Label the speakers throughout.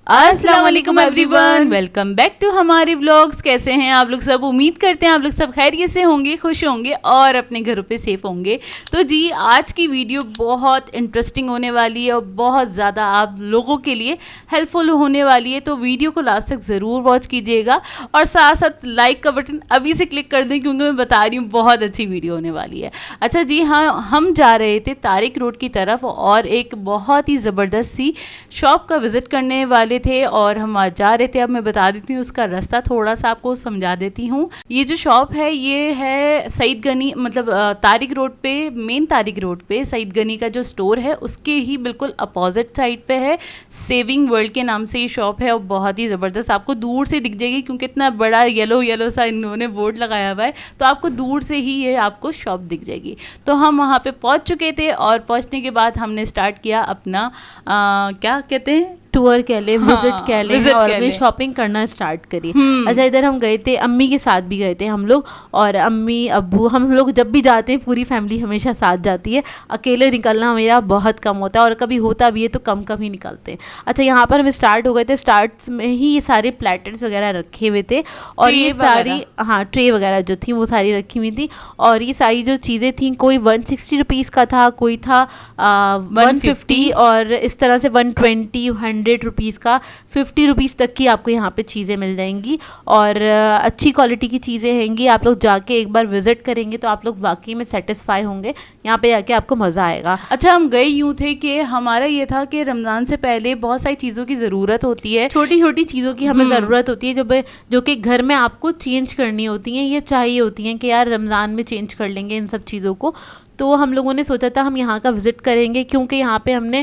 Speaker 1: अस्सलाम वालेकुम everyone, welcome back to हमारे व्लॉग्स। कैसे हैं आप लोग सब? उम्मीद करते हैं आप लोग सब खैरियत से होंगे, खुश होंगे और अपने घरों पे सेफ होंगे। तो जी आज की वीडियो बहुत इंटरेस्टिंग होने वाली है और बहुत ज़्यादा आप लोगों के लिए हेल्पफुल होने वाली है। तो वीडियो को लास्ट तक ज़रूर वॉच कीजिएगा और साथ साथ लाइक का बटन अभी से क्लिक कर दें, क्योंकि मैं बता रही हूँ बहुत अच्छी वीडियो होने वाली है। अच्छा जी हाँ, हम जा रहे थे तारिक रोड की तरफ और एक बहुत ही ज़बरदस्त सी शॉप का विज़िट करने वाले थे और हम आज जा रहे थे। अब मैं बता देती हूँ उसका रास्ता, थोड़ा सा आपको समझा देती हूँ। ये जो शॉप है ये है सईद गनी, मतलब तारिक रोड पे, मेन तारिक रोड पे सईद गनी का जो स्टोर है उसके ही बिल्कुल अपोजिट साइड पे है। सेविंग वर्ल्ड के नाम से ये शॉप है और बहुत ही ज़बरदस्त आपको दूर से दिख जाएगी, क्योंकि इतना बड़ा येलो सा इन्होंने बोर्ड लगाया हुआ है, तो आपको दूर से ही ये आपको शॉप दिख जाएगी। तो हम वहाँ पे पहुँच चुके थे और पहुँचने के बाद हमने स्टार्ट किया अपना क्या कहते हैं,
Speaker 2: टूर कह ले, विजिट कह ले, और अपनी शॉपिंग करना स्टार्ट करी। अच्छा, इधर हम गए थे, अम्मी के साथ भी गए थे हम लोग, और अम्मी अब्बू हम लोग जब भी जाते हैं पूरी फैमिली हमेशा साथ जाती है। अकेले निकलना मेरा बहुत कम होता है और कभी होता भी है तो कम कम ही निकलते हैं। अच्छा, यहाँ पर हम स्टार्ट हो गए थे। स्टार्ट में ही ये सारे प्लेटर्स वगैरह रखे हुए थे और ये सारी ट्रे वगैरह जो थी वो सारी रखी हुई थी। और ये सारी जो चीज़ें थी, कोई 160 रुपीज़ का था, कोई था 150 और इस तरह से 120, 100 रुपीज़ का, 50 रुपीज़ तक की आपको यहाँ पे चीज़ें मिल जाएंगी और अच्छी क्वालिटी की चीज़ें हैंगी। आप लोग जाके एक बार विजिट करेंगे तो आप लोग वाकई में सेटिस्फाई होंगे, यहाँ पे जाके आपको मज़ा आएगा।
Speaker 1: अच्छा, हम गए यूँ थे कि हमारा ये था कि रमज़ान से पहले बहुत सारी चीज़ों की ज़रूरत होती है,
Speaker 2: छोटी छोटी चीज़ों की हमें ज़रूरत होती है जो कि घर में आपको चेंज करनी होती हैं, ये चाहिए होती हैं कि यार रमज़ान में चेंज कर लेंगे इन सब चीज़ों को। तो हम लोगों ने सोचा था हम यहाँ का विज़िट करेंगे, क्योंकि यहाँ पे हमने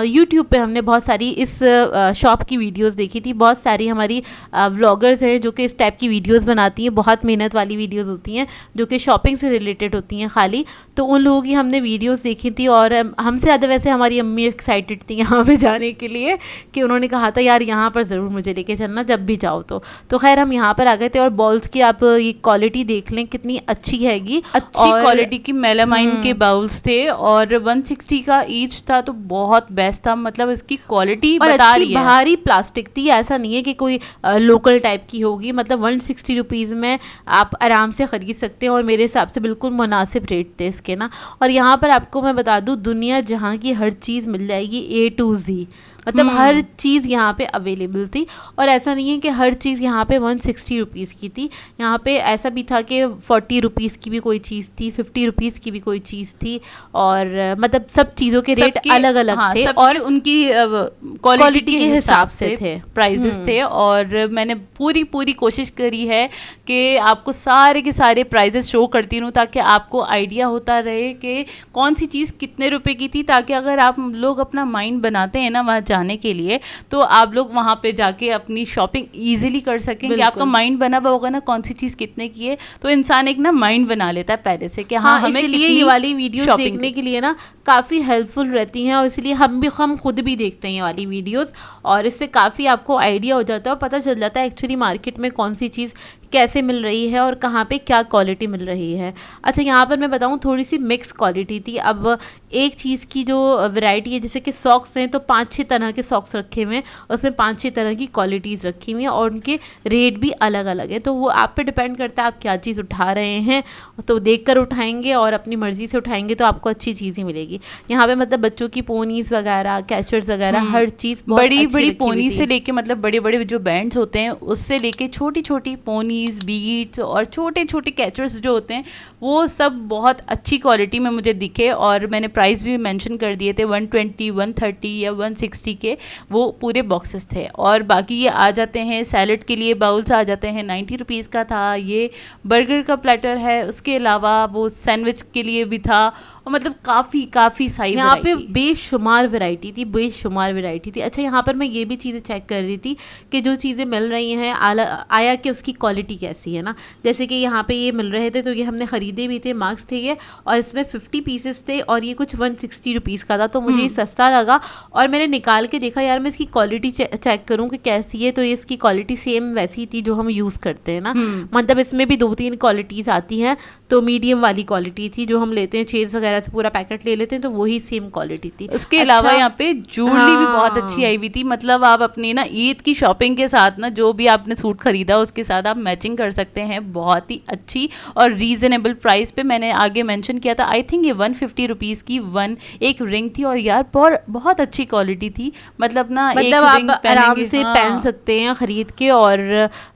Speaker 2: यूट्यूब पे हमने बहुत सारी इस शॉप की वीडियोस देखी थी। बहुत सारी हमारी व्लॉगर्स हैं जो कि इस टाइप की वीडियोस बनाती हैं, बहुत मेहनत वाली वीडियोस होती हैं जो कि शॉपिंग से रिलेटेड होती हैं खाली। तो उन लोगों की हमने वीडियोस देखी थी और हमसे ज़्यादा वैसे हमारी अम्मी एक्साइटेड थी यहाँ पे जाने के लिए, कि उन्होंने कहा था यार यहाँ पर ज़रूर मुझे लेके चलना जब भी जाओ। तो खैर हम यहाँ पर आ गए थे और बॉल्स की आप ये क्वालिटी देख लें कितनी अच्छी हैगी,
Speaker 1: अच्छी क्वालिटी की मेलामाइन के बाउल्स थे और 160 का ईच था, तो बहुत बेस्ट था। मतलब इसकी क्वालिटी बता रही है,
Speaker 2: भारी प्लास्टिक थी, ऐसा नहीं है कि कोई लोकल टाइप की होगी। मतलब 160 रुपीज़ में आप आराम से ख़रीद सकते हैं और मेरे हिसाब से बिल्कुल मुनासिब रेट थे इसके ना। और यहाँ पर आपको मैं बता दूँ, दुनिया जहाँ की हर चीज़ मिल जाएगी A to Z, मतलब हर चीज़ यहाँ पे अवेलेबल थी। और ऐसा नहीं है कि हर चीज़ यहाँ पे 160 रुपीज़ की थी, यहाँ पे ऐसा भी था कि 40 रुपीज़ की भी कोई चीज़ थी, 50 रुपीज़ की भी कोई चीज़ थी, और मतलब सब चीज़ों के रेट अलग अलग थे और
Speaker 1: उनकी क्वालिटी के हिसाब से थे, प्राइजेस थे। और मैंने पूरी कोशिश करी है कि आपको सारे के सारे प्राइजेस शो करती रहूँ, ताकि आपको आइडिया होता रहे कि कौन सी चीज़ कितने रुपए की थी, ताकि अगर आप लोग अपना माइंड बनाते हैं ना वहाँ जाने के लिए, तो आप लोग वहाँ पे जाके अपनी शॉपिंग इजीली कर सकें। कि आपका माइंड बना हुआ होगा ना कौन सी चीज़ कितने की है, तो इंसान एक ना माइंड बना लेता है पहले से कि हाँ हमें
Speaker 2: इसलिए ये वाली वीडियोस देखने के लिए ना काफ़ी हेल्पफुल रहती हैं, और इसलिए हम खुद भी देखते हैं ये वाली वीडियोस, और इससे काफ़ी आपको आइडिया हो जाता है और पता चल जाता है एक्चुअली मार्केट में कौन सी चीज़ कैसे मिल रही है और कहाँ पे क्या क्वालिटी मिल रही है। अच्छा, यहाँ पर मैं बताऊँ थोड़ी सी मिक्स क्वालिटी थी। अब एक चीज़ की जो वैरायटी है, जैसे कि सॉक्स हैं, तो 5-6 तरह के सॉक्स रखे हुए हैं, उसमें 5-6 तरह की क्वालिटीज़ रखी हुई हैं और उनके रेट भी अलग अलग है। तो वो आप पे डिपेंड करता है आप क्या चीज़ उठा रहे हैं, तो देख कर उठाएँगे और अपनी मर्ज़ी से उठाएँगे तो आपको अच्छी चीज़ ही मिलेगी। यहाँ पर मतलब बच्चों की पोनीज़ वगैरह, कैचर्स वगैरह, हर चीज़
Speaker 1: बड़ी बड़ी पोनी से लेके, मतलब बड़े बड़े जो बैंड्स होते हैं उससे लेके छोटी छोटी पोनी, बीट्स और छोटे छोटे कैचर्स जो होते हैं, वो सब बहुत अच्छी क्वालिटी में मुझे दिखे। और मैंने प्राइस भी मेंशन कर दिए थे, 120, 130 या 160 के वो पूरे बॉक्सेस थे। और बाकी ये आ जाते हैं सैलड के लिए बाउल्स आ जाते हैं, 90 रुपीज़ का था। ये बर्गर का प्लेटर है, उसके अलावा वो सैंडविच के लिए भी था, और मतलब काफ़ी सारी
Speaker 2: यहाँ पे बेशुमार वैरायटी थी। अच्छा, यहाँ पर मैं ये भी चीज़ें चेक कर रही थी कि जो चीज़ें मिल रही हैं आया कि उसकी क्वालिटी कैसी है ना। जैसे कि यहाँ पे ये मिल रहे थे, तो ये हमने ख़रीदे भी थे, मार्क्स थे ये, और इसमें 50 पीसेस थे और ये कुछ 160 रुपीज़ का था, तो मुझे ये सस्ता लगा। और मैंने निकाल के देखा यार मैं इसकी क्वालिटी चेक करूँ कि कैसी है, तो ये इसकी क्वालिटी सेम वैसी थी जो हम यूज़ करते हैं ना। मतलब इसमें भी 2-3 क्वालिटीज़ आती हैं, तो मीडियम वाली क्वालिटी थी, जो हम लेते हैं चेज वगैरह से पूरा पैकेट ले लेते हैं तो वही सेम क्वालिटी थी।
Speaker 1: उसके अलावा यहाँ पे ज्वेलरी भी बहुत अच्छी आई हुई थी। मतलब आप अपनी ना ईद की शॉपिंग के साथ ना जो भी आपने सूट खरीदा उसके साथ आप मैचिंग कर सकते हैं, बहुत ही अच्छी और रीजनेबल प्राइस पे। मैंने आगे मेंशन किया था, आई थिंक ये 150 रुपीज़ की एक रिंग थी और यार बहुत अच्छी क्वालिटी थी। मतलब ना
Speaker 2: मतलब
Speaker 1: एक रिंग
Speaker 2: आप आराम से पहन सकते हैं खरीद के। और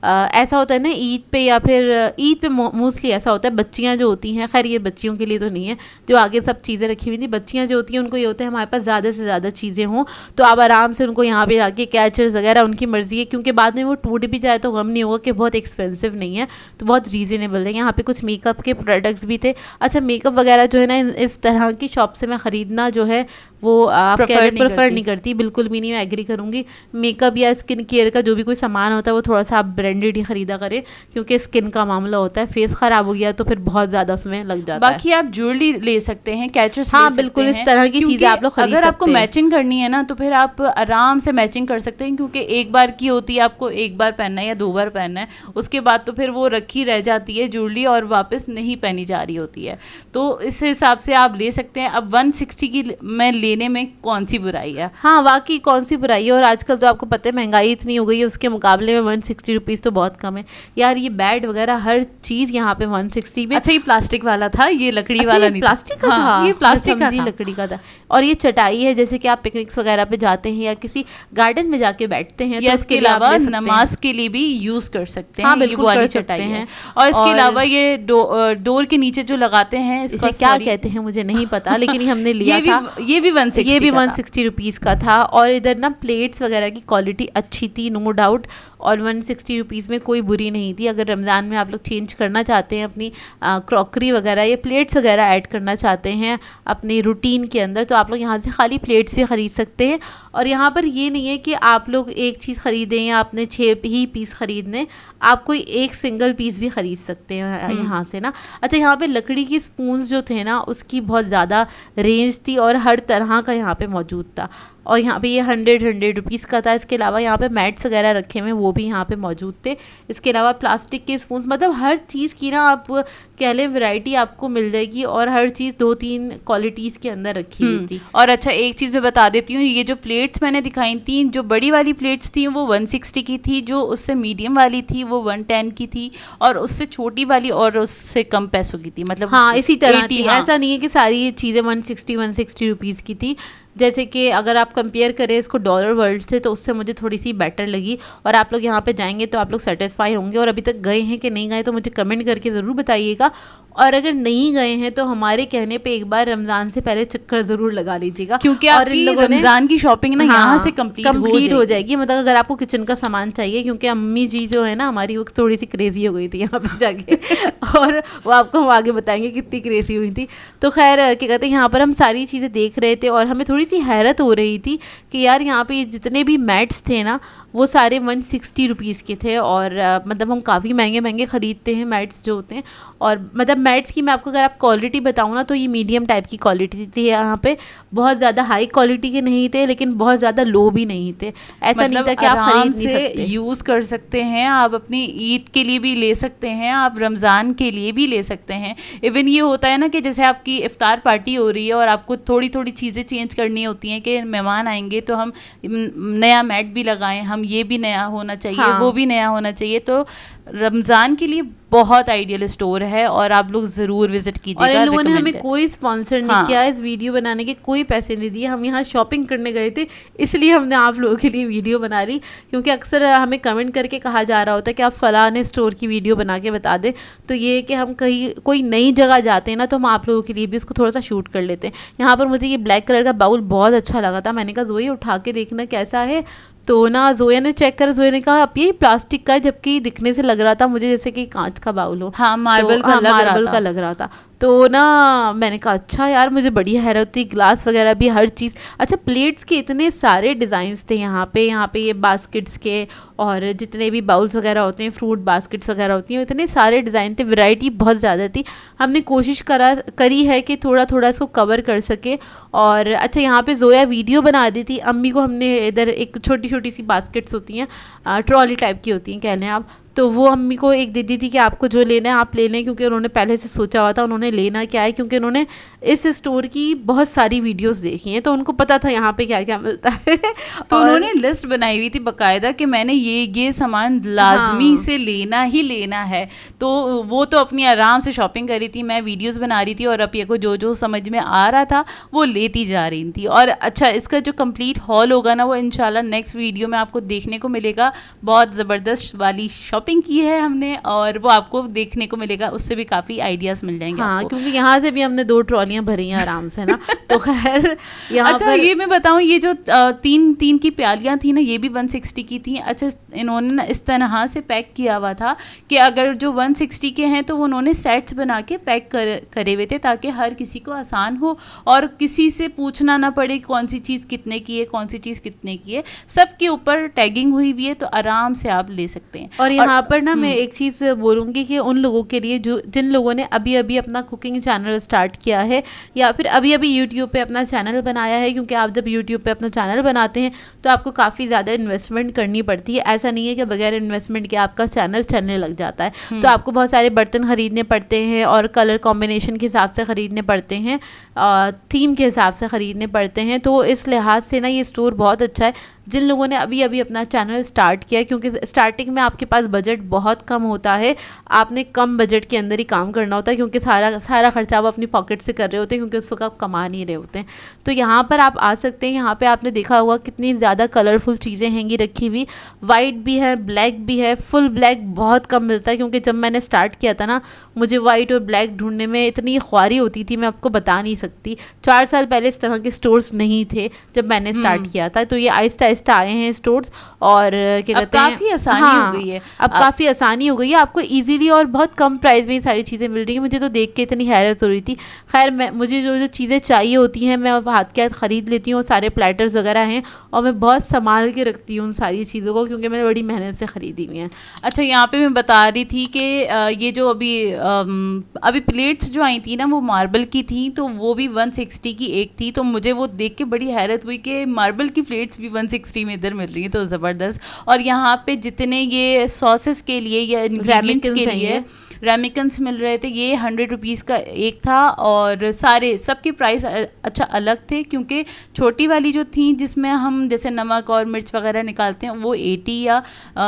Speaker 2: ऐसा होता है ना ईद पे, या फिर ईद पे मोस्टली ऐसा होता है, बच्चियां जो होती हैं, खैर ये बच्चियों के लिए तो नहीं है, जो आगे सब चीज़ें रखी हुई थी, बच्चियां जो होती हैं उनको ये होता है हमारे पास ज़्यादा से ज़्यादा चीज़ें हों, तो आप आराम से उनको यहाँ पे जाके कैचर्स वगैरह उनकी मर्जी है, क्योंकि बाद में वो टूट भी जाए तो गम नहीं होगा कि बहुत एक्सपेंसिव नहीं है, तो बहुत रीज़नेबल है। यहाँ पे कुछ मेकअप के प्रोडक्ट्स भी थे। अच्छा, मेकअप वगैरह जो है ना इस तरह की शॉप से मैं ख़रीदना जो है वो आप प्रेफर नहीं करती, बिल्कुल भी नहीं। मैं एग्री करूँगी, मेकअप या स्किन केयर का जो भी कोई सामान होता है वो थोड़ा सा आप ब्रांडेड ही ख़रीदा करें, क्योंकि स्किन का मामला होता है, फेस ख़राब हो गया तो फिर बहुत ज़्यादा उसमें लग जाता है।
Speaker 1: बाकी आप ज्वेलरी ले सकते हैं, कैचर्स,
Speaker 2: हाँ बिल्कुल, इस तरह की चीज़ें आप लोग खरीद सकते हैं।
Speaker 1: अगर आपको मैचिंग करनी है ना तो फिर आप आराम से मैचिंग कर सकते हैं, क्योंकि एक बार की होती है, आपको एक बार पहनना है या 2 बार पहनना है, उसके बाद तो फिर वो रखी रह जाती है ज्वेलरी और वापस नहीं पहनी जा रही होती है। तो इस हिसाब से आप ले सकते हैं। अब 160 की में लेने में कौन सी बुराई है?
Speaker 2: हाँ वाकई कौन सी बुराई है। और आजकल तो आपको पता है महंगाई इतनी हो गई है, उसके मुकाबले में 160 रुपीज़ तो बहुत कम है यार। ये बैट वगैरह हर चीज़ यहाँ पे 160 में।
Speaker 1: अच्छा, ये प्लास्टिक वाला था, ये लकड़ी वाला नहीं,
Speaker 2: प्लास्टिक का था।
Speaker 1: ये प्लास्टिक का था,
Speaker 2: लकड़ी का था। और ये चटाई है, जैसे कि आप पिकनिक्स वगैरह पे जाते हैं या किसी गार्डन में जाके बैठते हैं,
Speaker 1: या इसके अलावा नमाज के लिए भी यूज कर सकते हैं।
Speaker 2: हाँ बिल्कुल कर सकते हैं।
Speaker 1: और इसके अलावा ये डोर के नीचे जो लगाते हैं,
Speaker 2: इसका क्या कहते हैं मुझे नहीं पता, लेकिन हमने लिया था।
Speaker 1: ये भी
Speaker 2: 160 रुपीज़ का था। और इधर ना प्लेट्स वगैरह की क्वालिटी अच्छी थी, नो डाउट, और 160 रुपीज़ में कोई बुरी नहीं थी। अगर रमज़ान में आप लोग चेंज करना चाहते हैं अपनी क्रॉकरी वगैरह या प्लेट्स वगैरह ऐड करना चाहते हैं अपनी रूटीन के अंदर, तो आप लोग यहाँ से खाली प्लेट्स भी ख़रीद सकते हैं। और यहाँ पर ये नहीं है कि आप लोग एक चीज़ ख़रीदें या आपने 6 ही पीस ख़रीदने, आप कोई एक सिंगल पीस भी ख़रीद सकते हैं यहाँ से ना। अच्छा, यहाँ पे लकड़ी की स्पून्स जो थे ना उसकी बहुत ज़्यादा रेंज थी और हर तरह का यहाँ पे मौजूद था। और यहाँ पे ये 100 रुपीज़ का था। इसके अलावा यहाँ पे मैट्स वगैरह रखे हुए वो भी यहाँ पे मौजूद थे। इसके अलावा प्लास्टिक के स्पून्स, मतलब हर चीज़ की ना आप कह लें वैरायटी आपको मिल जाएगी, और हर चीज़ 2-3 क्वालिटीज़ के अंदर रखी हुई थी।
Speaker 1: और अच्छा, एक चीज़ मैं बता देती हूँ, ये जो प्लेट्स मैंने दिखाई थी, जो बड़ी वाली प्लेट्स थी वो 160 की थी, जो उससे मीडियम वाली थी वो 110 की थी, और उससे छोटी वाली और उससे कम पैसों की थी। मतलब
Speaker 2: हाँ इसी तरह थी। ऐसा नहीं है कि सारी चीज़ें 160 रुपीज़ की थी। जैसे कि अगर आप कंपेयर करें इसको डॉलर वर्ल्ड से, तो उससे मुझे थोड़ी सी बेटर लगी। और आप लोग यहाँ पे जाएंगे तो आप लोग सेटिस्फाई होंगे। और अभी तक गए हैं कि नहीं गए तो मुझे कमेंट करके ज़रूर बताइएगा। और अगर नहीं गए हैं तो हमारे कहने पे एक बार रमज़ान से पहले चक्कर ज़रूर लगा लीजिएगा,
Speaker 1: क्योंकि आपकी रमज़ान की शॉपिंग ना यहाँ से कंप्लीट
Speaker 2: हो जाएगी। मतलब अगर आपको किचन का सामान चाहिए, क्योंकि अम्मी जी जो है ना हमारी वो थोड़ी सी क्रेजी हो गई थी यहाँ पे जाके और वो आपको हम आगे बताएंगे कितनी क्रेजी हुई थी। तो खैर क्या कहते हैं, यहाँ पर हम सारी चीज़ें देख रहे थे और हमें थोड़ी सी हैरत हो रही थी कि यार यहाँ पे जितने भी मैट्स थे ना वो सारे 160 रुपीज़ के थे। और मतलब हम काफ़ी महंगे महंगे ख़रीदते हैं मैट्स जो होते हैं। और मतलब मैट्स की मैं आपको अगर आप क्वालिटी बताऊँ ना तो ये मीडियम टाइप की क्वालिटी थी। यहाँ पे बहुत ज़्यादा हाई क्वालिटी के नहीं थे, लेकिन बहुत ज़्यादा लो भी नहीं थे। ऐसा नहीं था कि आप खरीद नहीं सकते,
Speaker 1: यूज़ कर सकते हैं। आप अपनी ईद के लिए भी ले सकते हैं, आप रमज़ान के लिए भी ले सकते हैं। इवन ये होता है ना कि जैसे आपकी इफ्तार पार्टी हो रही है और आपको थोड़ी थोड़ी चीज़ें चेंज करनी होती हैं कि मेहमान आएंगे तो हम नया मैट भी लगाएं, हम ये भी नया होना चाहिए, हाँ। वो भी नया होना चाहिए। तो रमज़ान के लिए बहुत आइडियल स्टोर है और आप लोग ज़रूर विजिट कीजिएगा।
Speaker 2: और इन लोगों ने हमें कोई स्पॉन्सर नहीं किया, इस वीडियो बनाने के कोई पैसे नहीं दिए। हम यहाँ शॉपिंग करने गए थे, इसलिए हमने आप लोगों के लिए वीडियो बना रही। क्योंकि अक्सर हमें कमेंट करके कहा जा रहा होता है कि आप फलाने स्टोर की वीडियो बना के बता दें। तो ये कि हम कहीं कोई नई जगह जाते हैं ना तो हम आप लोगों के लिए भी इसको थोड़ा सा शूट कर लेते हैं। यहाँ पर मुझे ये ब्लैक कलर का बाउल बहुत अच्छा लगा था। मैंने कहा ज़ोई उठा के देखना कैसा है। तो ना जोया ने चेक कर, जोया ने कहा अब ये प्लास्टिक का है, जबकि दिखने से लग रहा था मुझे जैसे कि कांच का बाउल हो।
Speaker 1: हाँ, मार्बल
Speaker 2: का लग रहा था। तो ना मैंने कहा अच्छा यार, मुझे बड़ी हैरत हुई, ग्लास वगैरह भी हर चीज़। अच्छा, प्लेट्स के इतने सारे डिज़ाइंस थे यहाँ पे ये बास्केट्स के और जितने भी बाउल्स वगैरह होते हैं, फ्रूट बास्केट्स वगैरह होती हैं, इतने सारे डिज़ाइन थे, वैरायटी बहुत ज़्यादा थी। हमने कोशिश करी है कि थोड़ा थोड़ा इसको कवर कर सके। और अच्छा, यहाँ पे जोया वीडियो बना रही थी, अम्मी को हमने इधर एक छोटी छोटी सी बास्केट्स होती हैं, ट्रॉली टाइप की होती हैं कह लें आप, तो वो अम्मी को एक दीदी थी कि आपको जो लेना है आप ले लें, क्योंकि उन्होंने पहले से सोचा हुआ था उन्होंने लेना क्या है, क्योंकि उन्होंने इस स्टोर की बहुत सारी वीडियोस देखी हैं, तो उनको पता था यहाँ पे क्या क्या मिलता है।
Speaker 1: तो उन्होंने लिस्ट बनाई हुई थी बकायदा कि मैंने ये सामान लाजमी से लेना ही लेना है। तो वो तो अपनी आराम से शॉपिंग कर रही थी, मैं वीडियोस बना रही थी और अपिया को जो जो समझ में आ रहा था वो लेती जा रही थी। और अच्छा, इसका जो कंप्लीट हॉल होगा ना वो इंशाल्लाह नेक्स्ट वीडियो में आपको देखने को मिलेगा। बहुत ज़बरदस्त वाली शॉपिंग की है हमने और वो आपको देखने को मिलेगा, उससे भी काफ़ी आइडियाज़ मिल जाएंगे।
Speaker 2: हाँ, क्योंकि यहाँ से भी हमने 2 ट्रॉलियाँ भरी हैं आराम से ना। तो खैर यहाँ
Speaker 1: अच्छा पर ये मैं बताऊँ, ये जो तीन की प्यालियाँ थी ना ये भी 160 की थी। अच्छा, इन्होंने ना इस तरह से पैक किया हुआ था कि अगर जो 160 के हैं तो वो उन्होंने सेट्स बना के पैक करे हुए थे ताकि हर किसी को आसान हो और किसी से पूछना ना पड़े कौन सी चीज़ कितने की है, कौन सी चीज़ कितने की है। सबके ऊपर टैगिंग हुई हुई है तो आराम से आप ले सकते हैं।
Speaker 2: और यहाँ पर ना मैं एक चीज़ बोलूँगी कि उन लोगों के लिए जो जिन लोगों ने अभी अभी अपना कुकिंग चैनल स्टार्ट किया है या फिर अभी अभी यूट्यूब पे अपना चैनल बनाया है, क्योंकि आप जब यूट्यूब पे अपना चैनल बनाते हैं तो आपको काफ़ी ज़्यादा इन्वेस्टमेंट करनी पड़ती है। ऐसा नहीं है कि बगैर इन्वेस्टमेंट के आपका चैनल चलने लग जाता है। तो आपको बहुत सारे बर्तन ख़रीदने पड़ते हैं और कलर कॉम्बिनेशन के हिसाब से ख़रीदने पड़ते हैं, थीम के हिसाब से ख़रीदने पड़ते हैं। तो इस लिहाज से ना ये स्टोर बहुत अच्छा है जिन लोगों ने अभी अभी अपना चैनल स्टार्ट किया है, क्योंकि स्टार्टिंग में आपके पास बजट बहुत कम होता है, आपने कम बजट के अंदर ही काम करना होता है, क्योंकि सारा खर्चा आप अपनी पॉकेट से कर रहे होते हैं, क्योंकि उस वक्त आप कमा नहीं रहे होते हैं। तो यहाँ पर आप आ सकते हैं। यहाँ पे आपने देखा होगा कितनी ज़्यादा कलरफुल चीज़ें हैंगी रखी हुई, वाइट भी है, ब्लैक भी है। फुल ब्लैक बहुत कम मिलता है, क्योंकि जब मैंने स्टार्ट किया था ना मुझे वाइट और ब्लैक ढूंढने में इतनी ख्वारी होती थी, मैं आपको बता नहीं सकती। 4 साल पहले इस तरह के स्टोर्स नहीं थे जब मैंने स्टार्ट किया था। तो ये आहिस्ता आहिस्ता आए हैं स्टोर्स और क्या कहते हैं,
Speaker 1: काफ़ी आसानी हो गई है।
Speaker 2: अब काफ़ी आसानी हो गई है, आपको इजीली और बहुत कम प्राइस में ये सारी चीज़ें मिल रही हैं। मुझे तो देख के इतनी हैरत हो रही थी। खैर मुझे जो चीज़ें चाहिए होती हैं मैं हाथ के हाथ ख़रीद लेती हूँ। सारे प्लेटर्स वगैरह हैं और मैं बहुत संभाल के रखती हूँ उन सारी चीज़ों को, क्योंकि मैंने बड़ी मेहनत से ख़रीदी हुई हैं।
Speaker 1: अच्छा, यहाँ पे मैं बता रही थी कि ये जो अभी प्लेट्स जो आई थी ना वो मार्बल की थी, तो वो भी 160 की एक थी। तो मुझे वो देख के बड़ी हैरत हुई कि मार्बल की प्लेट्स भी 160 में इधर मिल रही हैं, तो ज़बरदस्त। और यहाँ पे जितने ये सॉसेस के लिए या इंग्रेडिएंट्स के लिए रेमिकन्स मिल रहे थे, ये 100 रुपीज़ का एक था और सबके प्राइस अच्छा अलग थे, क्योंकि छोटी वाली जो थी जिसमें हम जैसे नमक और मिर्च वगैरह निकालते हैं वो 80 या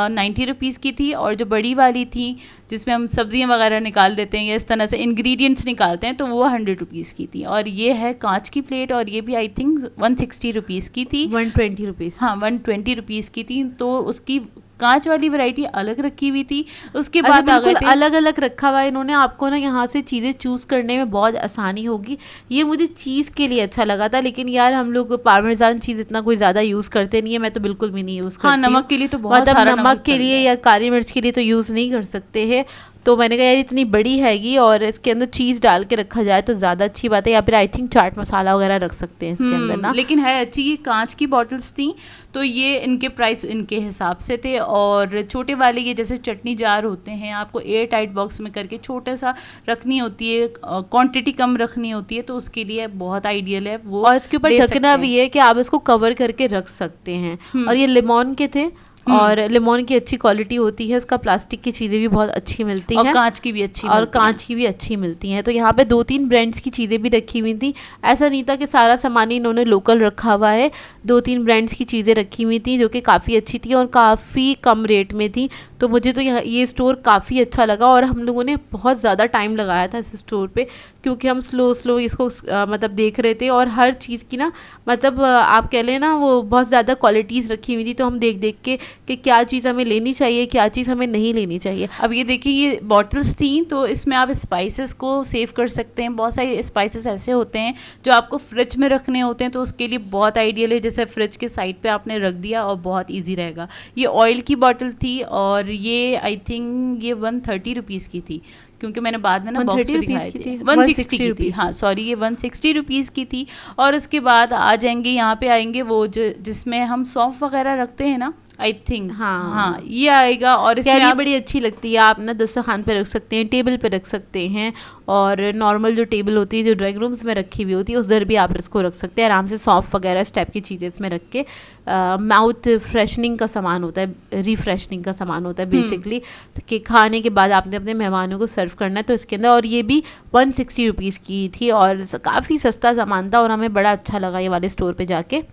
Speaker 1: 90 रुपीज़ की थी, और जो बड़ी वाली थी जिसमें हम सब्जियां वगैरह निकाल देते हैं या इस तरह से इंग्रेडिएंट्स निकालते हैं तो वो 100 रुपीज़ की थी। और ये है कांच की प्लेट और ये भी आई थिंक 160 रुपीज़ की थी,
Speaker 2: 120 रुपीज़,
Speaker 1: हाँ 120 रुपीज़ की थी। तो उसकी कांच वाली वैरायटी अलग रखी हुई थी। उसके बाद
Speaker 2: बिल्कुल अलग अलग रखा हुआ है इन्होंने। आपको ना यहाँ से चीज़ें चूज़ करने में बहुत आसानी होगी। ये मुझे चीज़ के लिए अच्छा लगा था, लेकिन यार हम लोग पार्मेजान चीज़ इतना कोई ज़्यादा यूज़ करते नहीं है, मैं तो बिल्कुल भी नहीं यूज़ करती।
Speaker 1: हाँ, नमक के लिए तो बहुत
Speaker 2: सारा नमक के लिए या काली मिर्च के लिए तो यूज़ नहीं कर सकते हैं। तो मैंने कहा यार इतनी बड़ी हैगी और इसके अंदर चीज़ डाल के रखा जाए तो ज़्यादा अच्छी बात है, या फिर आई थिंक चाट मसाला वगैरह रख सकते हैं इसके अंदर ना।
Speaker 1: लेकिन है अच्छी, ये कांच की बॉटल्स थी तो ये इनके प्राइस इनके हिसाब से थे। और छोटे वाले ये जैसे चटनी जार होते हैं, आपको एयर टाइट बॉक्स में करके छोटा सा रखनी होती है, क्वांटिटी कम रखनी होती है, तो उसके लिए बहुत आइडियल है वो।
Speaker 2: और इसके ऊपर ढकना भी है कि आप इसको कवर करके रख सकते हैं। और ये लेमन के थे और लेमन की अच्छी क्वालिटी होती है, उसका प्लास्टिक की चीज़ें भी बहुत अच्छी मिलती हैं
Speaker 1: और कांच की भी अच्छी
Speaker 2: और कांच की भी अच्छी मिलती हैं। तो यहाँ पे 2-3 ब्रांड्स की चीज़ें भी रखी हुई थी। ऐसा नहीं था कि सारा सामान ही इन्होंने लोकल रखा हुआ है, 2-3 ब्रांड्स की चीज़ें रखी हुई थी जो कि काफ़ी अच्छी थी और काफ़ी कम रेट में थी। तो मुझे तो ये स्टोर काफ़ी अच्छा लगा और हम लोगों ने बहुत ज़्यादा टाइम लगाया था इस स्टोर पे, क्योंकि हम स्लो इसको मतलब देख रहे थे और हर चीज़ की ना मतलब आप कह लें ना वो बहुत ज़्यादा क्वालिटीज़ रखी हुई थी। तो हम देख के कि क्या चीज़ हमें लेनी चाहिए, क्या चीज़ हमें नहीं लेनी चाहिए।
Speaker 1: अब ये देखिए ये बॉटल्स थी तो इसमें आप स्पाइसेस को सेव कर सकते हैं। बहुत सारे स्पाइसेस ऐसे होते हैं जो आपको फ्रिज में रखने होते हैं, तो उसके लिए बहुत आइडियल है। जैसे फ्रिज के साइड पे आपने रख दिया और बहुत ईजी रहेगा। ये ऑयल की बॉटल थी और ये आई थिंक ये 130 रुपीज़ की थी, क्योंकि मैंने बाद में ना बॉक्स में दिखाई थी
Speaker 2: 160
Speaker 1: की थी। हाँ सॉरी, ये 160 रुपीज़ की थी। और उसके बाद आ जाएंगे यहाँ पे आएंगे वो जिसमें हम सौंफ वगैरह रखते हैं ना, आई थिंक। हाँ ये आएगा। और इसमें
Speaker 2: कैरी बड़ी अच्छी लगती है, आप ना दस्तरखान पे रख सकते हैं, टेबल पे रख सकते हैं, और नॉर्मल जो टेबल होती है जो ड्राइंग रूम्स में रखी हुई होती है उस दर भी आप इसको रख सकते हैं आराम से। सॉफ्ट वगैरह इस टाइप की चीज़ें इसमें रख के माउथ फ्रेशनिंग का सामान होता है, रिफ्रेशनिंग का सामान होता है बेसिकली, कि खाने के बाद आपने अपने मेहमानों को सर्व करना है तो इसके अंदर। और ये भी 160 रुपीज़ की थी और काफ़ी सस्ता सामान था और हमें बड़ा अच्छा लगा ये वाले स्टोर पे जाके।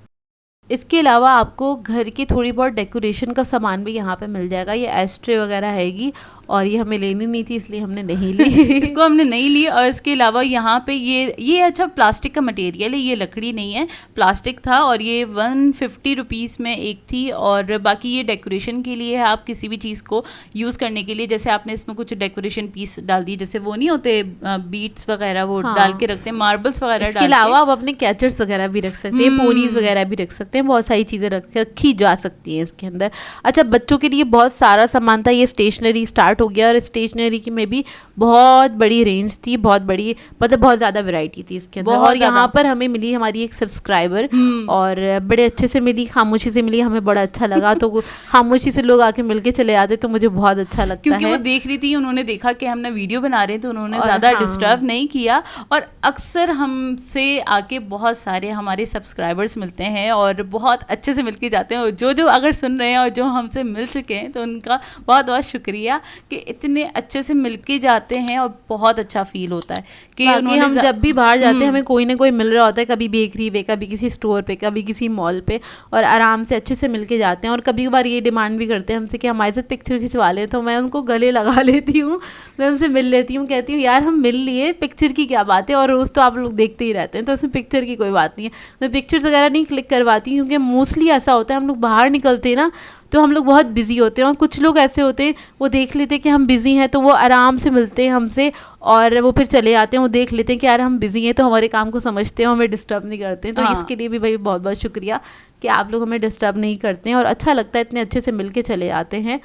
Speaker 2: इसके अलावा आपको घर की थोड़ी बहुत डेकोरेशन का सामान भी यहाँ पे मिल जाएगा। ये एस्ट्रे वगैरह हैगी और ये हमें लेनी नहीं थी इसलिए हमने नहीं ली
Speaker 1: इसको हमने नहीं ली। और इसके अलावा यहाँ पे ये अच्छा प्लास्टिक का मटेरियल है, ये लकड़ी नहीं है, प्लास्टिक था। और ये 150 रुपीज़ में एक थी। और बाकी ये डेकोरेशन के लिए है, आप किसी भी चीज़ को यूज़ करने के लिए, जैसे आपने इसमें कुछ डेकोरेशन पीस डाल दिए, जैसे वो नहीं होते बीट्स वगैरह वो डाल के रखते हैं, मार्बल्स वगैरह।
Speaker 2: इसके अलावा आप अपने कैचर्स वगैरह भी रख सकते हैं, पोनीज वगैरह भी रख सकते हैं, बहुत सारी चीज़ें रखी जा सकती हैं इसके अंदर। अच्छा, बच्चों के लिए बहुत सारा सामान था। ये स्टेशनरी स्टार्ट हो गया और स्टेशनरी की में भी बहुत बड़ी रेंज थी, बहुत बड़ी, मतलब बहुत ज़्यादा वैरायटी थी इसके अंदर। और यहाँ पर हमें मिली हमारी एक सब्सक्राइबर और बड़े अच्छे से मिली, खामोशी से मिली, हमें बड़ा अच्छा लगा। तो खामोशी से लोग आके मिलके चले आते तो मुझे बहुत अच्छा लगता है,
Speaker 1: क्योंकि वो देख रही थी, उन्होंने देखा कि हमने वीडियो बना रहे हैं तो उन्होंने ज़्यादा डिस्टर्ब नहीं किया। और अक्सर हमसे आके बहुत सारे हमारे सब्सक्राइबर्स मिलते हैं और बहुत अच्छे से मिलके जाते हैं। और जो अगर सुन रहे हैं और जो हमसे मिल चुके हैं तो उनका बहुत बहुत शुक्रिया कि इतने अच्छे से मिलके जाते हैं और बहुत अच्छा फील होता है कि
Speaker 2: हम जब भी बाहर जाते हैं हमें कोई ना कोई मिल रहा होता है, कभी बेकरी पे, कभी किसी स्टोर पे, कभी किसी मॉल पे, और आराम से अच्छे से मिलके जाते हैं। और कभी कभार ये डिमांड भी करते हैं हमसे कि हमारे साथ पिक्चर खिंचवा लें, तो मैं उनको गले लगा लेती हूँ, मैं उनसे मिल लेती हूँ, कहती हूँ यार हम मिल लिए, पिक्चर की क्या बात है, और रोज़ तो आप लोग देखते ही रहते हैं तो उसमें पिक्चर की कोई बात नहीं है। मैं पिक्चर्स वगैरह नहीं क्लिक करवाती हूँ क्योंकि मोस्टली ऐसा होता है हम लोग बाहर निकलते हैं ना तो हम लोग बहुत बिजी होते हैं, और कुछ लोग ऐसे होते हैं वो देख लेते हैं कि हम बिज़ी हैं तो वो आराम से मिलते हैं हमसे और वो फिर चले आते हैं। वो देख लेते हैं कि यार हम बिज़ी हैं तो हमारे काम को समझते हैं, हमें डिस्टर्ब नहीं करते हैं। तो इसके लिए भी भाई बहुत बहुत शुक्रिया कि आप लोग हमें डिस्टर्ब नहीं करते हैं और अच्छा लगता है, इतने अच्छे से मिल के चले आते हैं।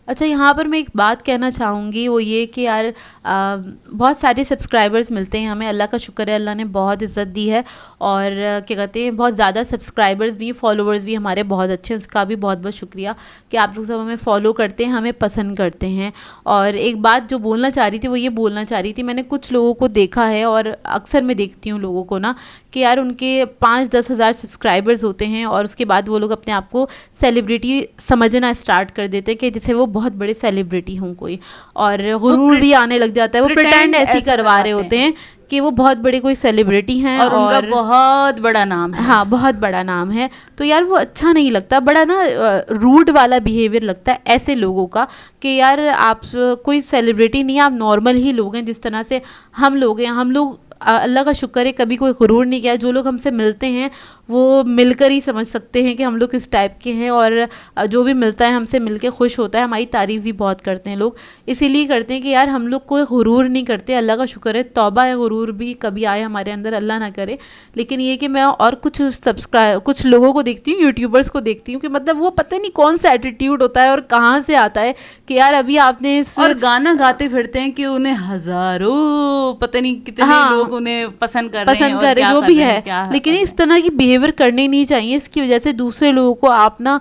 Speaker 2: अच्छा, यहाँ पर मैं एक बात कहना चाहूँगी, वो ये कि यार बहुत सारे सब्सक्राइबर्स मिलते हैं हमें, अल्लाह का शुक्र है, अल्लाह ने बहुत इज़्ज़त दी है। और क्या कहते हैं, बहुत ज़्यादा सब्सक्राइबर्स भी, फॉलोवर्स भी हमारे बहुत अच्छे हैं, उसका भी बहुत बहुत शुक्रिया कि आप लोग सब हमें फॉलो करते हैं, हमें पसंद करते हैं। और एक बात जो बोलना चाह रही थी वो ये बोलना चाह रही थी, मैंने कुछ लोगों को देखा है और अक्सर मैं देखती हूँ लोगों को ना कि यार उनके 5-10 हज़ार सब्सक्राइबर्स होते हैं और उसके बाद वो लोग अपने आप को सेलिब्रिटी समझना स्टार्ट कर देते हैं कि जैसे वो बहुत बड़े सेलिब्रिटी हों कोई, और गुरूर भी आने लग जाता है। वो प्रिटेंड ऐसे करवा रहे होते हैं कि वो बहुत बड़े कोई सेलिब्रिटी हैं
Speaker 1: और उनका बहुत बड़ा नाम है।
Speaker 2: हाँ, बहुत बड़ा नाम है। तो यार वो अच्छा नहीं लगता, बड़ा ना रूड वाला बिहेवियर लगता है ऐसे लोगों का कि यार आप कोई सेलिब्रिटी नहीं, आप नॉर्मल ही लोग हैं जिस तरह से हम लोग हैं। हम लोग अल्लाह का शुक्र है कभी कोई गुरूर नहीं किया। जो लोग हमसे मिलते हैं वो मिलकर ही समझ सकते हैं कि हम लोग किस टाइप के हैं, और जो भी मिलता है हमसे मिलके खुश होता है। हमारी तारीफ़ भी बहुत करते हैं लोग, इसीलिए करते हैं कि यार हम लोग कोई गुरूर नहीं करते, अल्लाह का शुक्र है। तौबा है, गुरूर भी कभी आए हमारे अंदर, अल्लाह ना करे। लेकिन ये कि मैं और कुछ लोगों को देखती हूँ, यूट्यूबर्स को देखती हूँ कि मतलब वो पता नहीं कौन सा एटीट्यूड होता है और कहाँ से आता है कि यार अभी आपने
Speaker 1: और गाना गाते फिरते हैं कि उन्हें हज़ारों पता नहीं कितने लोग उन्हें पसंद कर रहे हैं,
Speaker 2: जो भी है। लेकिन इस तरह की बिहेवियर करने नहीं चाहिए, इसकी वजह से दूसरे लोगों को आप ना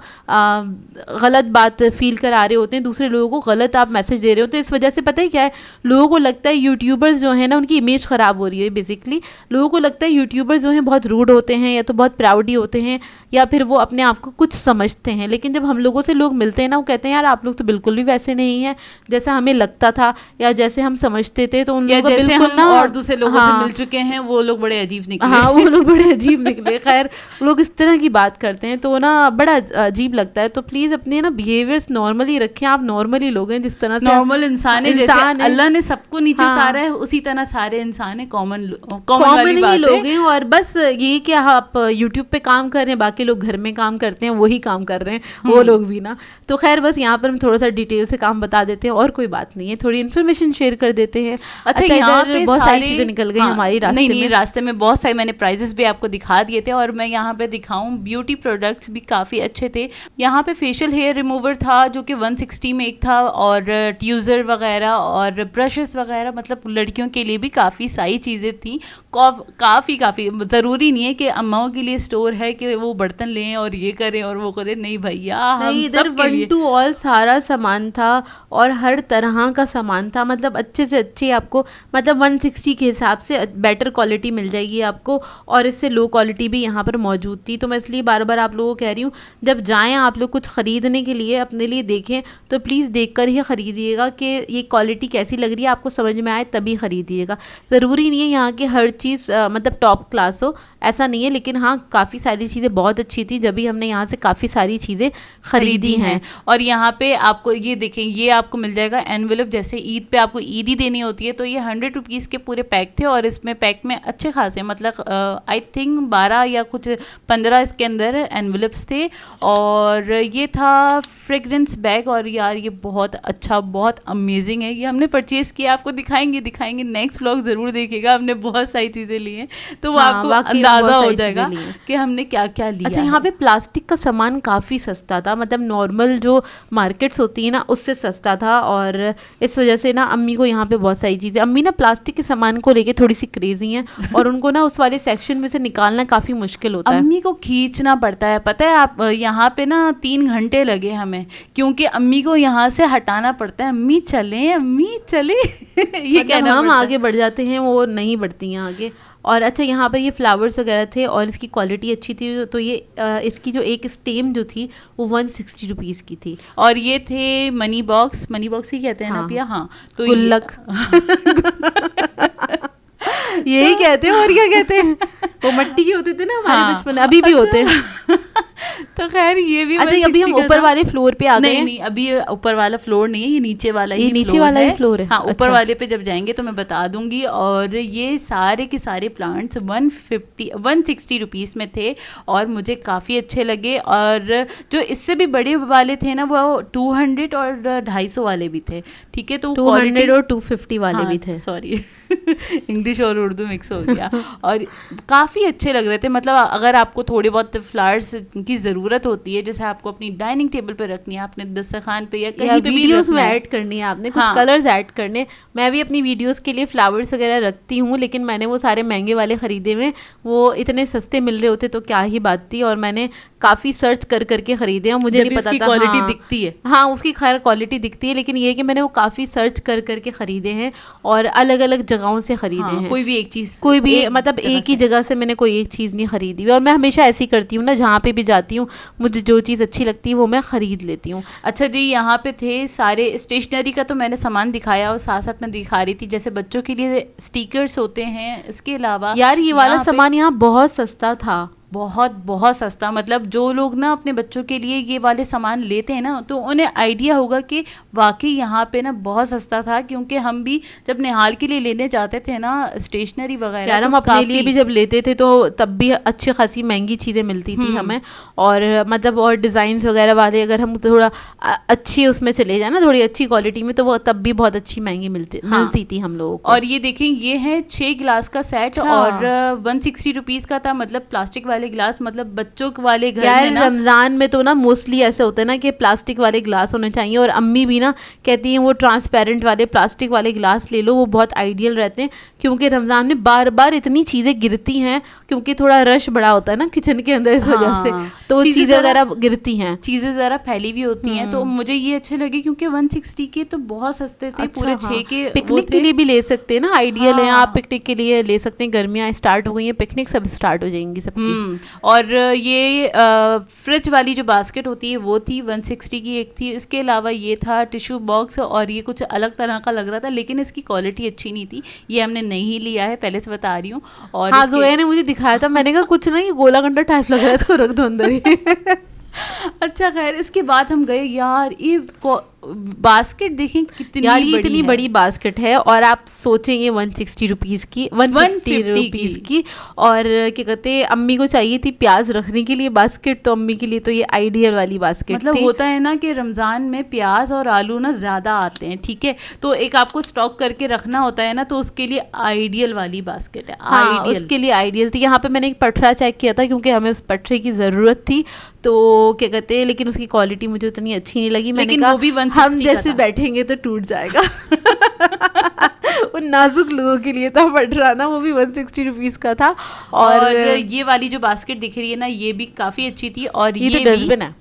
Speaker 2: गलत बात फील करा रहे होते हैं, दूसरे लोगों को गलत आप मैसेज दे रहे होते हैं। इस वजह से पता है क्या है, लोगों को लगता है यूट्यूबर्स जो है ना उनकी इमेज ख़राब हो रही है। बेसिकली लोगों को लगता है यूट्यूबर्स जो हैं बहुत रूड होते हैं या तो बहुत प्राउडी होते हैं या फिर वो अपने आप को कुछ समझते हैं। लेकिन जब हम लोगों से लोग मिलते हैं ना, वो कहते हैं यार आप लोग तो बिल्कुल भी वैसे नहीं हैं जैसा हमें लगता था या जैसे हम समझते थे। तो उन लोगों को बिल्कुल ना,
Speaker 1: और दूसरे लोगों से मिल चुके हैं वो लोग बड़े अजीब निकले।
Speaker 2: हाँ, वो लोग बड़े अजीब निकले। खैर, लोग इस तरह की बात करते हैं तो ना बड़ा अजीब लगता है। तो प्लीज़ अपने ना बिहेवियर्स नॉर्मली रखें। आप नॉर्मली लोग हैं, जिस तरह से
Speaker 1: नॉर्मल इंसान है, जैसे अल्लाह ने सबको नीचे उतारा है उसी तरह सारे इंसान है, कॉमन
Speaker 2: ही लोग हैं। और बस ये कि आप यूट्यूब पे काम कर रहे हैं, बाकी लोग घर में काम करते हैं, वही काम कर रहे हैं वो लोग भी ना। तो खैर बस यहाँ पर हम थोड़ा सा डिटेल से काम बता देते हैं और कोई बात नहीं है, थोड़ी इन्फॉर्मेशन शेयर कर देते हैं।
Speaker 1: अच्छा, यहाँ पे
Speaker 2: बहुत सारी चीज़ें निकल गई हमारी रास्ते
Speaker 1: नहीं, रास्ते में बहुत सारे मैंने प्राइजेस भी आपको दिखा दिए थे, और मैं यहाँ पे दिखाऊं ब्यूटी प्रोडक्ट्स भी काफ़ी अच्छे थे। यहाँ पे फेशियल हेयर रिमूवर था जो कि 160 में एक था, और ट्यूज़र वगैरह और ब्रशेस वगैरह, मतलब लड़कियों के लिए भी काफ़ी सारी चीज़ें थी। काफ़ी ज़रूरी नहीं है कि अम्माओं के लिए स्टोर है कि वो बर्तन लें और ये करें और वो करें, नहीं भैया, हम
Speaker 2: इधर
Speaker 1: सब के लिए
Speaker 2: 1 to all सारा सामान था और हर तरह का सामान था, मतलब अच्छे से अच्छे आपको, मतलब 160 के हिसाब से बेटर क्वालिटी मिल जाएगी आपको, और इससे लो क्वालिटी भी यहाँ पर मौजूद थी। तो मैं इसलिए बार बार आप लोगों को कह रही हूँ, जब जाएँ आप लोग कुछ ख़रीदने के लिए अपने लिए देखें तो प्लीज़ देख कर ही ख़रीदिएगा कि ये क्वालिटी कैसी लग रही है, आपको समझ में आए तभी ख़रीदिएगा। ज़रूरी नहीं है यहाँ की हर चीज़ मतलब टॉप क्लास हो, ऐसा नहीं है, लेकिन हाँ काफ़ी सारी चीज़ें बहुत अच्छी थी, जब भी हमने यहाँ से काफ़ी सारी चीज़ें ख़रीदी हैं।
Speaker 1: और यहाँ पे आपको ये देखें, ये आपको मिल जाएगा एनवेलप, जैसे ईद पे आपको ईदी देनी होती है, तो ये 100 रुपीज़ के पूरे पैक थे, और इसमें पैक में अच्छे खासे, मतलब आई थिंक 12 या कुछ 15 इसके अंदर एनवेलप्स थे। और ये था फ्रेगरेंस बैग, और यार ये बहुत अच्छा, बहुत अमेजिंग है। ये हमने परचेज़ किया, आपको दिखाएंगे नेक्स्ट व्लॉग ज़रूर देखिएगा। हमने बहुत सारी चीज़ें ली हैं, तो वो आपको अंदाज़ा हो जाएगा कि हमने क्या क्या लिया।
Speaker 2: अच्छा, यहाँ पे प्लास्टिक का सामान काफ़ी सस्ता था, मतलब नॉर्मल जो मार्केट्स होती है ना उससे सस्ता था, और इस वजह से ना अम्मी को यहाँ पे बहुत सारी चीज़ें, अम्मी ना प्लास्टिक के सामान को लेके थोड़ी सी क्रेजी हैं और उनको ना उस वाले सेक्शन में से निकालना काफ़ी मुश्किल होता है।
Speaker 1: अम्मी को खींचना पड़ता है, पता है आप, यहाँ पे ना 3 घंटे लगे हमें, क्योंकि अम्मी को यहाँ से हटाना पड़ता है। अम्मी चले ये कहना
Speaker 2: हम आगे बढ़ जाते हैं, वो नहीं बढ़ती हैं आगे। और अच्छा, यहाँ पर ये फ्लावर्स वगैरह थे और इसकी क्वालिटी अच्छी थी, तो ये इसकी जो एक स्टेम जो थी वो 160 रुपीज़ की थी।
Speaker 1: और ये थे मनी बॉक्स ही कहते हैं ना पिया? हाँ, तो
Speaker 2: गुल्लक यही कहते हैं, और क्या कहते हैं, वो मट्टी के होते थे ना हमारे बचपन में, अभी भी होते हैं।
Speaker 1: तो खैर ये भी,
Speaker 2: अच्छा अभी हम ऊपर वाले फ्लोर पे आ गए।
Speaker 1: नहीं, अभी ऊपर वाला फ्लोर नहीं है, ये नीचे वाला
Speaker 2: ही फ्लोर है।
Speaker 1: हाँ, ऊपर वाले पे जब जाएंगे तो मैं बता दूंगी। और ये सारे के सारे प्लांट्स 160 रुपीज़ में थे, और मुझे काफ़ी अच्छे लगे। और जो इससे भी बड़े वाले थे ना, वो 200 और 250 वाले भी थे, ठीक है। तो
Speaker 2: 200 और 250 वाले भी थे,
Speaker 1: सॉरी इंग्लिश और उर्दू मिक्स हो गया। और काफ़ी अच्छे लग रहे थे, मतलब अगर आपको थोड़ी बहुत फ्लावर्स की ज़रूरत होती है, जैसे आपको अपनी डाइनिंग टेबल पे रखनी है, आपने दस्तरखान पे या कहीं पे भी
Speaker 2: वीडियोस में ऐड करनी है, आपने कुछ कलर्स ऐड करने। मैं भी अपनी वीडियोस के लिए फ्लावर्स वगैरह रखती हूँ, लेकिन मैंने वो सारे महंगे वाले ख़रीदे हुए, वो इतने सस्ते मिल रहे होते तो क्या ही बात थी। और मैंने काफ़ी सर्च करके ख़रीदे हैं, मुझे नहीं पता था
Speaker 1: क्वालिटी दिखती है।
Speaker 2: हाँ, उसकी खैर क्वालिटी दिखती है, लेकिन ये कि मैंने वो काफ़ी सर्च करके ख़रीदे हैं और अलग अलग जगहों से ख़रीदे हैं।
Speaker 1: कोई भी एक चीज़,
Speaker 2: कोई भी मतलब एक ही जगह से मैंने कोई एक चीज़ नहीं ख़रीदी हुई। और मैं हमेशा ऐसी करती हूँ ना, जहाँ पे भी जाती हूँ मुझे जो चीज़ अच्छी लगती है वो मैं ख़रीद लेती हूँ।
Speaker 1: अच्छा जी, यहाँ पे थे सारे स्टेशनरी का, तो मैंने सामान दिखाया और साथ साथ मैं दिखा रही थी जैसे बच्चों के लिए स्टिकर्स होते हैं। इसके अलावा
Speaker 2: यार ये वाला सामान यहाँ बहुत सस्ता था,
Speaker 1: बहुत सस्ता। मतलब जो लोग ना अपने बच्चों के लिए ये वाले सामान लेते हैं ना, तो उन्हें आइडिया होगा कि वाकई यहाँ पे ना बहुत सस्ता था। क्योंकि हम भी जब निहाल के लिए लेने जाते थे ना स्टेशनरी वगैरह,
Speaker 2: यार हम अपने लिए भी जब लेते थे तो तब भी अच्छी खासी महंगी चीज़ें मिलती थी हमें। और मतलब और डिज़ाइंस वगैरह वाले अगर हम थोड़ा अच्छी उसमें चले जाए ना, थोड़ी अच्छी क्वालिटी में, तो वो तब भी बहुत अच्छी महंगी मिलती थी हम लोगों को।
Speaker 1: और ये देखें, ये है 6 गिलास का सेट और 160 रुपीज़ का था। मतलब प्लास्टिक वाले गिलास, मतलब बच्चों वाले घर
Speaker 2: यार
Speaker 1: में ना,
Speaker 2: रमज़ान में तो ना मोस्टली ऐसे होता है ना कि प्लास्टिक वाले गिलास होने चाहिए। और अम्मी भी ना कहती हैं वो ट्रांसपेरेंट वाले प्लास्टिक वाले गिलास ले लो, वो बहुत आइडियल रहते हैं। क्योंकि रमज़ान में बार बार इतनी चीज़ें गिरती हैं, क्योंकि थोड़ा रश बड़ा होता है ना किचन के अंदर, इस वजह से तो चीज़ें वगैरह गिरती हैं,
Speaker 1: चीज़ें ज़रा फैली हुई होती हैं। तो मुझे ये अच्छे लगे क्योंकि 160 के तो बहुत सस्ते थे। पूरे 6 के
Speaker 2: पिकनिक के लिए भी ले सकते हैं ना, आइडियल है। आप पिकनिक के लिए ले सकते हैं, गर्मियाँ स्टार्ट हो गई हैं, पिकनिक सब स्टार्ट हो जाएंगी सबकी।
Speaker 1: और ये फ्रिज वाली जो बास्केट होती है वो थी 160 की एक थी। इसके अलावा ये था टिश्यू बॉक्स, और ये कुछ अलग तरह का लग रहा था, लेकिन इसकी क्वालिटी अच्छी नहीं थी, ये हमने नहीं लिया है, पहले से बता रही हूँ। और
Speaker 2: हाँ, जोया ने मुझे दिखाया था, मैंने कहा कुछ नहीं, गोला गंडा टाइप लग रहा है, इसको रख दो अंदर ही।
Speaker 1: अच्छा खैर, इसके बाद हम गए, यार ये बास्केट देखें कितनी
Speaker 2: यार, ये
Speaker 1: बड़ी
Speaker 2: इतनी
Speaker 1: है।
Speaker 2: बड़ी बास्केट है और आप सोचेंगे 160 रुपीज़ की, 150 रुपीज़ की। और क्या कहते हैं, अम्मी को चाहिए थी प्याज रखने के लिए बास्केट, तो अम्मी के लिए तो ये आइडियल वाली बास्केट
Speaker 1: मतलब
Speaker 2: थी।
Speaker 1: होता है ना कि रमज़ान में प्याज और आलू ना ज़्यादा आते हैं, ठीक है, तो एक आपको स्टॉक करके रखना होता है ना, तो उसके लिए आइडियल वाली बास्केट है।
Speaker 2: हाँ,
Speaker 1: आइडियल,
Speaker 2: उसके लिए आइडियल थी। यहाँ पे मैंने एक पटरा चेक किया था क्योंकि हमें उस पटरे की ज़रूरत थी, तो क्या कहते हैं, लेकिन उसकी क्वालिटी मुझे उतनी अच्छी नहीं लगी। मैंने
Speaker 1: लेकिन
Speaker 2: कहा
Speaker 1: वो भी 160
Speaker 2: हम
Speaker 1: का
Speaker 2: जैसे
Speaker 1: था।
Speaker 2: बैठेंगे तो टूट जाएगा। उन नाजुक लोगों के लिए था पटरा ना, वो भी 160 रुपीज़ का था।
Speaker 1: और ये वाली जो बास्केट दिख रही है ना, ये भी काफ़ी अच्छी थी। और
Speaker 2: ये तो डस्टबिन है।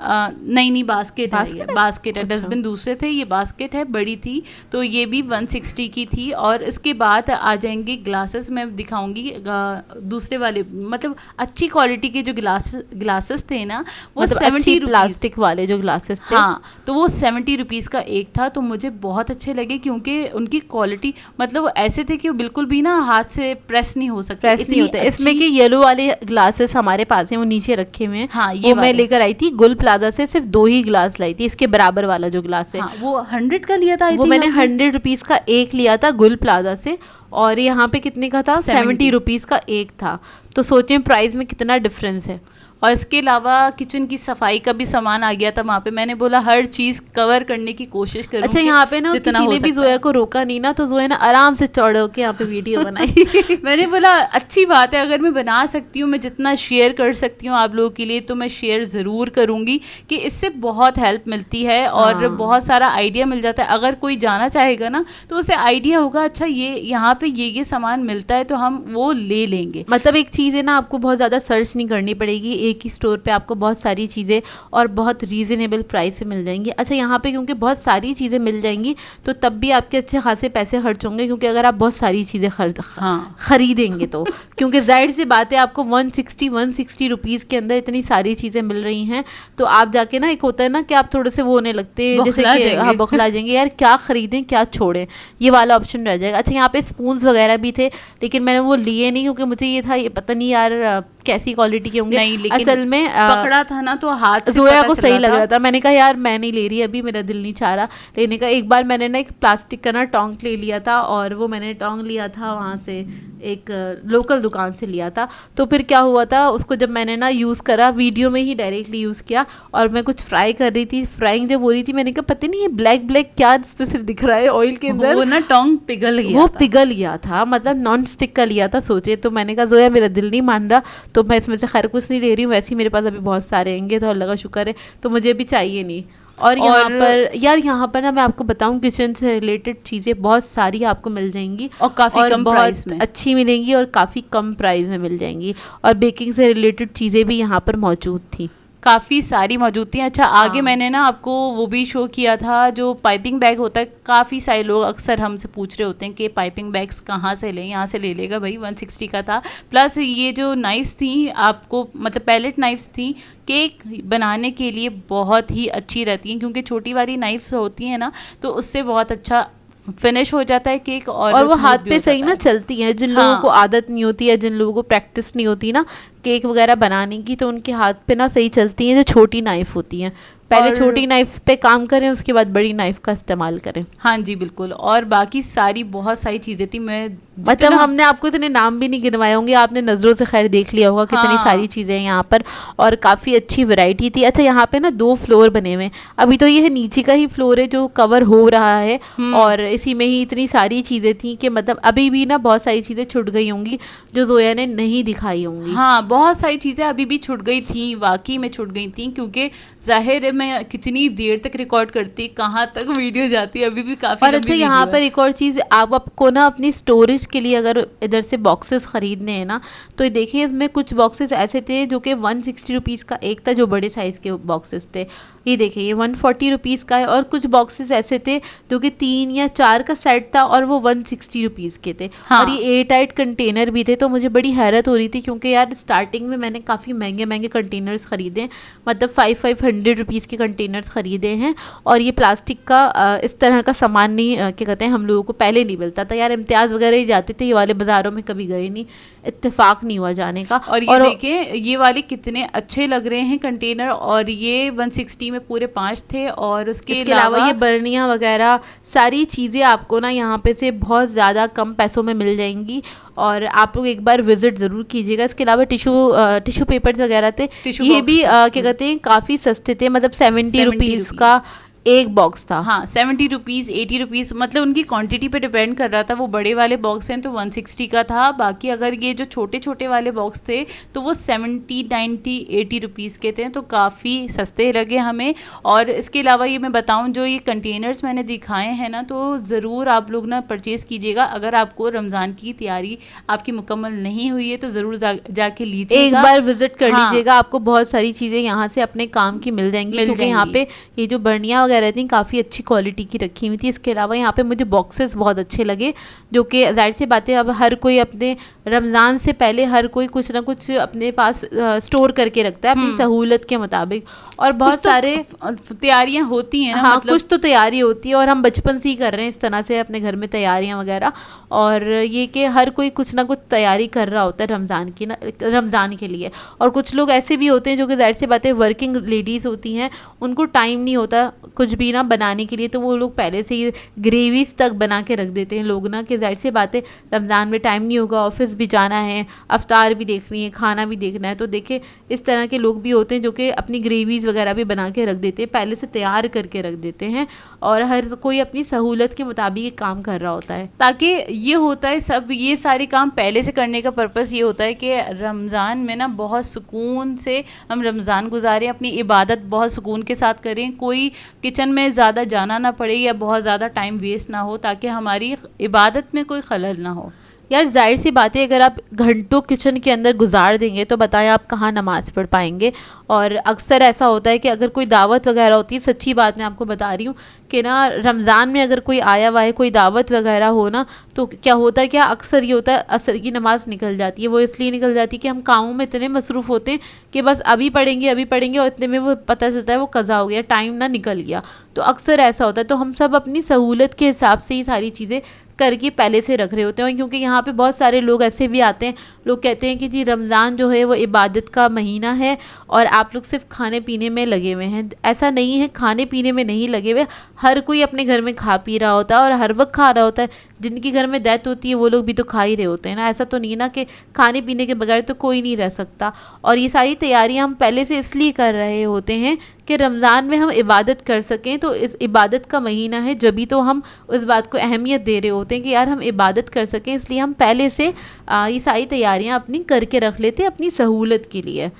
Speaker 1: नहीं बास्केट है, ये बास्केट है।
Speaker 2: अच्छा।
Speaker 1: डस्टबिन दूसरे थे, ये बास्केट है, बड़ी थी, तो ये भी 160 की थी। और इसके बाद आ जाएंगे ग्लासेस, मैं दिखाऊंगी दूसरे वाले, मतलब अच्छी क्वालिटी के जो ग्लासेस थे ना, वो
Speaker 2: मतलब
Speaker 1: 70
Speaker 2: प्लास्टिक वाले जो ग्लासेस थे।
Speaker 1: हाँ, तो वो 70 रुपीज़ का एक था, तो मुझे बहुत अच्छे लगे क्योंकि उनकी क्वालिटी, मतलब वो ऐसे थे कि वो बिल्कुल भी ना हाथ से प्रेस नहीं हो सकते,
Speaker 2: प्रेस नहीं होते। इसमें कि येलो वाले ग्लासेस हमारे पास हैं, वो नीचे रखे हुए हैं।
Speaker 1: हाँ, ये
Speaker 2: मैं लेकर आई थी गुल प्लाजा से, सिर्फ 2 ही ग्लास लाई थी, इसके बराबर वाला जो ग्लास है।
Speaker 1: हाँ, वो 100 का लिया था।
Speaker 2: वो मैंने 100 रुपीज़ का एक लिया था गुल प्लाजा से, और यहाँ पे कितने का था? 70 रुपीज़ का एक था। तो सोचें प्राइस में कितना डिफरेंस है।
Speaker 1: और इसके अलावा किचन की सफाई का भी सामान आ गया था वहाँ पे। मैंने बोला हर चीज़ कवर करने की कोशिश करूँ।
Speaker 2: अच्छा, यहाँ पे ना किसी ने भी जोया को रोका नहीं ना, तो जोया ने आराम से चौड़ होकर यहाँ पे वीडियो बनाई।
Speaker 1: मैंने बोला अच्छी बात है, अगर मैं बना सकती हूँ, मैं जितना शेयर कर सकती हूँ आप लोगों के लिए, तो मैं शेयर ज़रूर करूँगी कि इससे बहुत हेल्प मिलती है और बहुत सारा आइडिया मिल जाता है। अगर कोई जाना चाहेगा ना, तो उसे आइडिया होगा, अच्छा ये यहाँ पे ये सामान मिलता है, तो हम वो ले लेंगे।
Speaker 2: मतलब एक चीज़ है ना, आपको बहुत ज़्यादा सर्च नहीं करनी पड़ेगी, एक ही स्टोर पे आपको बहुत सारी चीज़ें और बहुत रीज़नेबल प्राइस पे मिल जाएंगी। अच्छा, यहाँ पे क्योंकि बहुत सारी चीज़ें मिल जाएंगी, तो तब भी आपके अच्छे खासे पैसे खर्च होंगे, क्योंकि अगर आप बहुत सारी चीज़ें खरीदेंगे तो क्योंकि जाहिर सी बात है, आपको 160 रुपीज़ के अंदर इतनी सारी चीज़ें मिल रही हैं, तो आप जाके ना, एक होता है ना कि आप थोड़े से वो होने लगते हैं, जैसे कि हाँ, बौखला जाएंगे, यार क्या खरीदें क्या छोड़ें, ये वाला ऑप्शन रह जाएगा। अच्छा, यहाँ पे स्पून्स वगैरह भी थे, लेकिन मैंने वो लिए नहीं क्योंकि मुझे ये था, ये पता नहीं यार कैसी क्वालिटी के होंगे। असल में
Speaker 1: पकड़ा था ना, तो हाथ से
Speaker 2: जोया को सही लग रहा था। मैंने कहा यार मैं नहीं ले रही अभी, मेरा दिल नहीं चाह रहा लेने का। एक बार मैंने ना एक प्लास्टिक का ना टोंक ले लिया था, और वो मैंने टोंक लिया था वहाँ से, एक लोकल दुकान से लिया था। तो फिर क्या हुआ था, उसको जब मैंने ना यूज़ करा, वीडियो में ही डायरेक्टली यूज़ किया, और मैं कुछ फ्राई कर रही थी, फ्राइंग जब हो रही थी, मैंने कहा पता नहीं ये ब्लैक ब्लैक क्या इसमें सिर्फ दिख रहा है ऑयल के अंदर।
Speaker 1: वो ना टोंक पिघल
Speaker 2: गया था, मतलब नॉन स्टिक का लिया था, सोचे। तो मैंने कहा जोया मेरा दिल नहीं मान रहा, तो मैं इसमें से खैर कुछ नहीं ले रही हूँ, वैसे ही मेरे पास अभी बहुत सारे आएंगे, तो अल्लाह का शुक्र है, तो मुझे भी चाहिए नहीं। और यहाँ पर ना मैं आपको बताऊं, किचन से रिलेटेड चीज़ें बहुत सारी आपको मिल जाएंगी,
Speaker 1: और काफ़ी कम प्राइस में
Speaker 2: अच्छी मिलेंगी, और काफ़ी कम प्राइस में मिल जाएंगी। और बेकिंग से रिलेटेड चीज़ें भी यहाँ पर मौजूद थी,
Speaker 1: काफ़ी सारी मौजूद थी। अच्छा, आगे मैंने ना आपको वो भी शो किया था, जो पाइपिंग बैग होता है। काफ़ी सारे लोग अक्सर हमसे पूछ रहे होते हैं कि पाइपिंग बैग्स कहाँ से लें, यहाँ से ले लेगा भाई। 160 का था। प्लस ये जो नाइफ्स थी आपको, मतलब पैलेट नाइफ्स थी, केक बनाने के लिए बहुत ही अच्छी रहती हैं, क्योंकि छोटी वाली नाइफ्स होती हैं ना, तो उससे बहुत अच्छा फिनिश हो जाता है केक, और
Speaker 2: वो हाथ पे सही ना चलती हैं। जिन लोगों को आदत नहीं होती है, जिन लोगों को प्रैक्टिस नहीं होती ना केक वगैरह बनाने की, तो उनके हाथ पे ना सही चलती हैं जो छोटी नाइफ होती हैं। पहले छोटी नाइफ पे काम करें, उसके बाद बड़ी नाइफ का इस्तेमाल करें।
Speaker 1: हाँ जी बिल्कुल। और बाकी सारी बहुत सारी चीज़ें थी, मैं
Speaker 2: मतलब हमने आपको इतने नाम भी नहीं गिनवाए होंगे, आपने नज़रों से खैर देख लिया होगा कितनी सारी चीज़ें हैं यहाँ पर, और काफ़ी अच्छी वैरायटी थी। अच्छा, यहाँ पे ना 2 फ्लोर बने हुए हैं, अभी तो ये नीचे का ही फ्लोर है जो कवर हो रहा है, और इसी में ही इतनी सारी चीज़ें थी कि मतलब अभी भी ना बहुत सारी चीज़ें छूट गई होंगी जो जोया ने नहीं दिखाई होंगी।
Speaker 1: हाँ, बहुत सारी चीज़ें अभी भी छूट गई थी, वाकई में छूट गई थी, क्योंकि जाहिर है मैं कितनी देर तक रिकॉर्ड करती, कहाँ तक वीडियो जाती, अभी भी काफ़ी।
Speaker 2: और अच्छा, यहाँ पर एक और चीज़, आपको ना अपनी स्टोरेज के लिए अगर इधर से बॉक्सेस ख़रीदने हैं ना, तो देखिए इसमें कुछ बॉक्सेस ऐसे थे जो कि 160 रुपीज़ का एक था, जो बड़े साइज़ के बॉक्सेस थे। ये देखिए ये 140 रुपीज़ का है, और कुछ बॉक्सेस ऐसे थे जो कि 3 या 4 का सेट था, और वो 160 रुपीज़ के थे। और ये एयर टाइट कंटेनर भी थे, तो मुझे बड़ी हैरत हो रही थी, क्योंकि यार स्टार्टिंग में मैंने काफ़ी महंगे महंगे कंटेनर्स ख़रीदे, मतलब 500 रुपीज़ के कंटेनर्स ख़रीदे हैं। और ये प्लास्टिक का इस तरह का सामान नहीं क्या कहते हैं हम लोगों को पहले नहीं मिलता था यार, इम्तियाज़ वगैरह ही जाते थे, ये वाले बाज़ारों में कभी गए नहीं, इत्तेफाक नहीं हुआ जाने का।
Speaker 1: और ये देखें ये वाले कितने अच्छे लग रहे हैं कंटेनर, और ये 160 में पूरे 5 थे। और उसके
Speaker 2: अलावा ये बर्नियाँ वगैरह सारी चीज़ें आपको ना यहाँ पे से बहुत ज़्यादा कम पैसों में मिल जाएंगी, और आप लोग एक बार विजिट ज़रूर कीजिएगा। इसके अलावा टिश्यू पेपर्स वगैरह थे, ये भी क्या कहते हैं काफ़ी सस्ते थे, मतलब 70 रुपीज़ का एक बॉक्स था।
Speaker 1: हाँ 70 रुपीज़ 80 रुपीज़, मतलब उनकी क्वांटिटी पे डिपेंड कर रहा था। वो बड़े वाले बॉक्स हैं तो 160 का था, बाकी अगर ये जो छोटे छोटे वाले बॉक्स थे तो वो 70 90 80 रुपीज़ के थे, तो काफ़ी सस्ते लगे हमें। और इसके अलावा ये मैं बताऊँ, जो ये कंटेनर्स मैंने दिखाए हैं ना, तो ज़रूर आप लोग ना परचेज़ कीजिएगा। अगर आपको रमज़ान की तैयारी आपकी मुकम्मल नहीं हुई है तो ज़रूर जाके लीजिएगा,
Speaker 2: एक बार विजिट कर लीजिएगा। आपको बहुत सारी चीज़ें यहाँ से अपने काम की मिल जाएंगी, क्योंकि यहाँ पे ये जो बर्नियाँ वगैरह थी काफ़ी अच्छी क्वालिटी की रखी हुई थी। इसके अलावा यहाँ पे मुझे बॉक्सेस बहुत अच्छे लगे, जो कि जाहिर सी बात है अब हर कोई अपने रमज़ान से पहले हर कोई कुछ ना कुछ अपने पास स्टोर करके रखता है अपनी सहूलत के मुताबिक। और बहुत सारे
Speaker 1: तैयारियां होती हैं ना,
Speaker 2: हाँ
Speaker 1: मतलब
Speaker 2: कुछ तो तैयारी होती है, और हम बचपन से ही कर रहे हैं इस तरह से अपने घर में तैयारियां वगैरह। और ये कि हर कोई कुछ ना कुछ तैयारी कर रहा होता है रमज़ान के लिए। और कुछ लोग ऐसे भी होते हैं जो कि जाहिर सी बात है वर्किंग लेडीज़ होती हैं, उनको टाइम नहीं होता कुछ भी ना बनाने के लिए, तो वो लोग पहले से ही ग्रेवीज तक बना के रख देते हैं लोग ना, कि जाहिर सी बात है रमज़ान में टाइम नहीं होगा, ऑफिस भी जाना है, अफ्तार भी देखनी है, खाना भी देखना है। तो देखें इस तरह के लोग भी होते हैं जो कि अपनी ग्रेवीज़ वगैरह भी बना के रख देते हैं, पहले से तैयार करके रख देते हैं, और हर कोई अपनी सहूलत के मुताबिक काम कर रहा होता है।
Speaker 1: ताकि ये होता है सब ये सारे काम पहले से करने का पर्पस ये होता है कि रमज़ान में ना बहुत सुकून से हम रमज़ान गुजारें, अपनी इबादत बहुत सुकून के साथ करें, कोई किचन में ज़्यादा जाना ना पड़े या बहुत ज़्यादा टाइम वेस्ट ना हो, ताकि हमारी इबादत में कोई खलल ना हो।
Speaker 2: यार जाहिर सी बात है, अगर आप घंटों किचन के अंदर गुजार देंगे तो बताएं आप कहाँ नमाज़ पढ़ पाएंगे। और अक्सर ऐसा होता है कि अगर कोई दावत वगैरह होती है, सच्ची बात मैं आपको बता रही हूँ कि ना रमज़ान में अगर कोई आया हुआ है, कोई दावत वगैरह हो ना, तो क्या होता है, क्या अक्सर ये होता है असर की नमाज़ निकल जाती है। वो इसलिए निकल जाती है कि हम कामों में इतने मसरूफ़ होते हैं कि बस अभी पढ़ेंगे और इतने में वो पता चलता है वो कज़ा हो गया, टाइम ना निकल गया। तो अक्सर ऐसा होता है, तो हम सब अपनी सहूलत के हिसाब से ही सारी चीज़ें करके पहले से रख रहे होते हैं। क्योंकि यहाँ पे बहुत सारे लोग ऐसे भी आते हैं, लोग कहते हैं कि जी रमज़ान जो है वो इबादत का महीना है और आप लोग सिर्फ खाने पीने में लगे हुए हैं। ऐसा नहीं है, खाने पीने में नहीं लगे हुए, हर कोई अपने घर में खा पी रहा होता है और हर वक्त खा रहा होता है। जिनकी घर में डेथ होती है वो लोग भी तो खा ही रहे होते हैं ना, ऐसा तो नहीं ना कि खाने पीने के बगैर तो कोई नहीं रह सकता। और ये सारी तैयारियां हम पहले से इसलिए कर रहे होते हैं कि रमज़ान में हम इबादत कर सकें। तो इस इबादत का महीना है, जब भी तो हम उस बात को अहमियत दे रहे होते हैं कि यार हम इबादत कर सकें, इसलिए हम पहले से ये सारी तैयारियां अपनी करके रख लेते हैं अपनी सहूलत के लिए।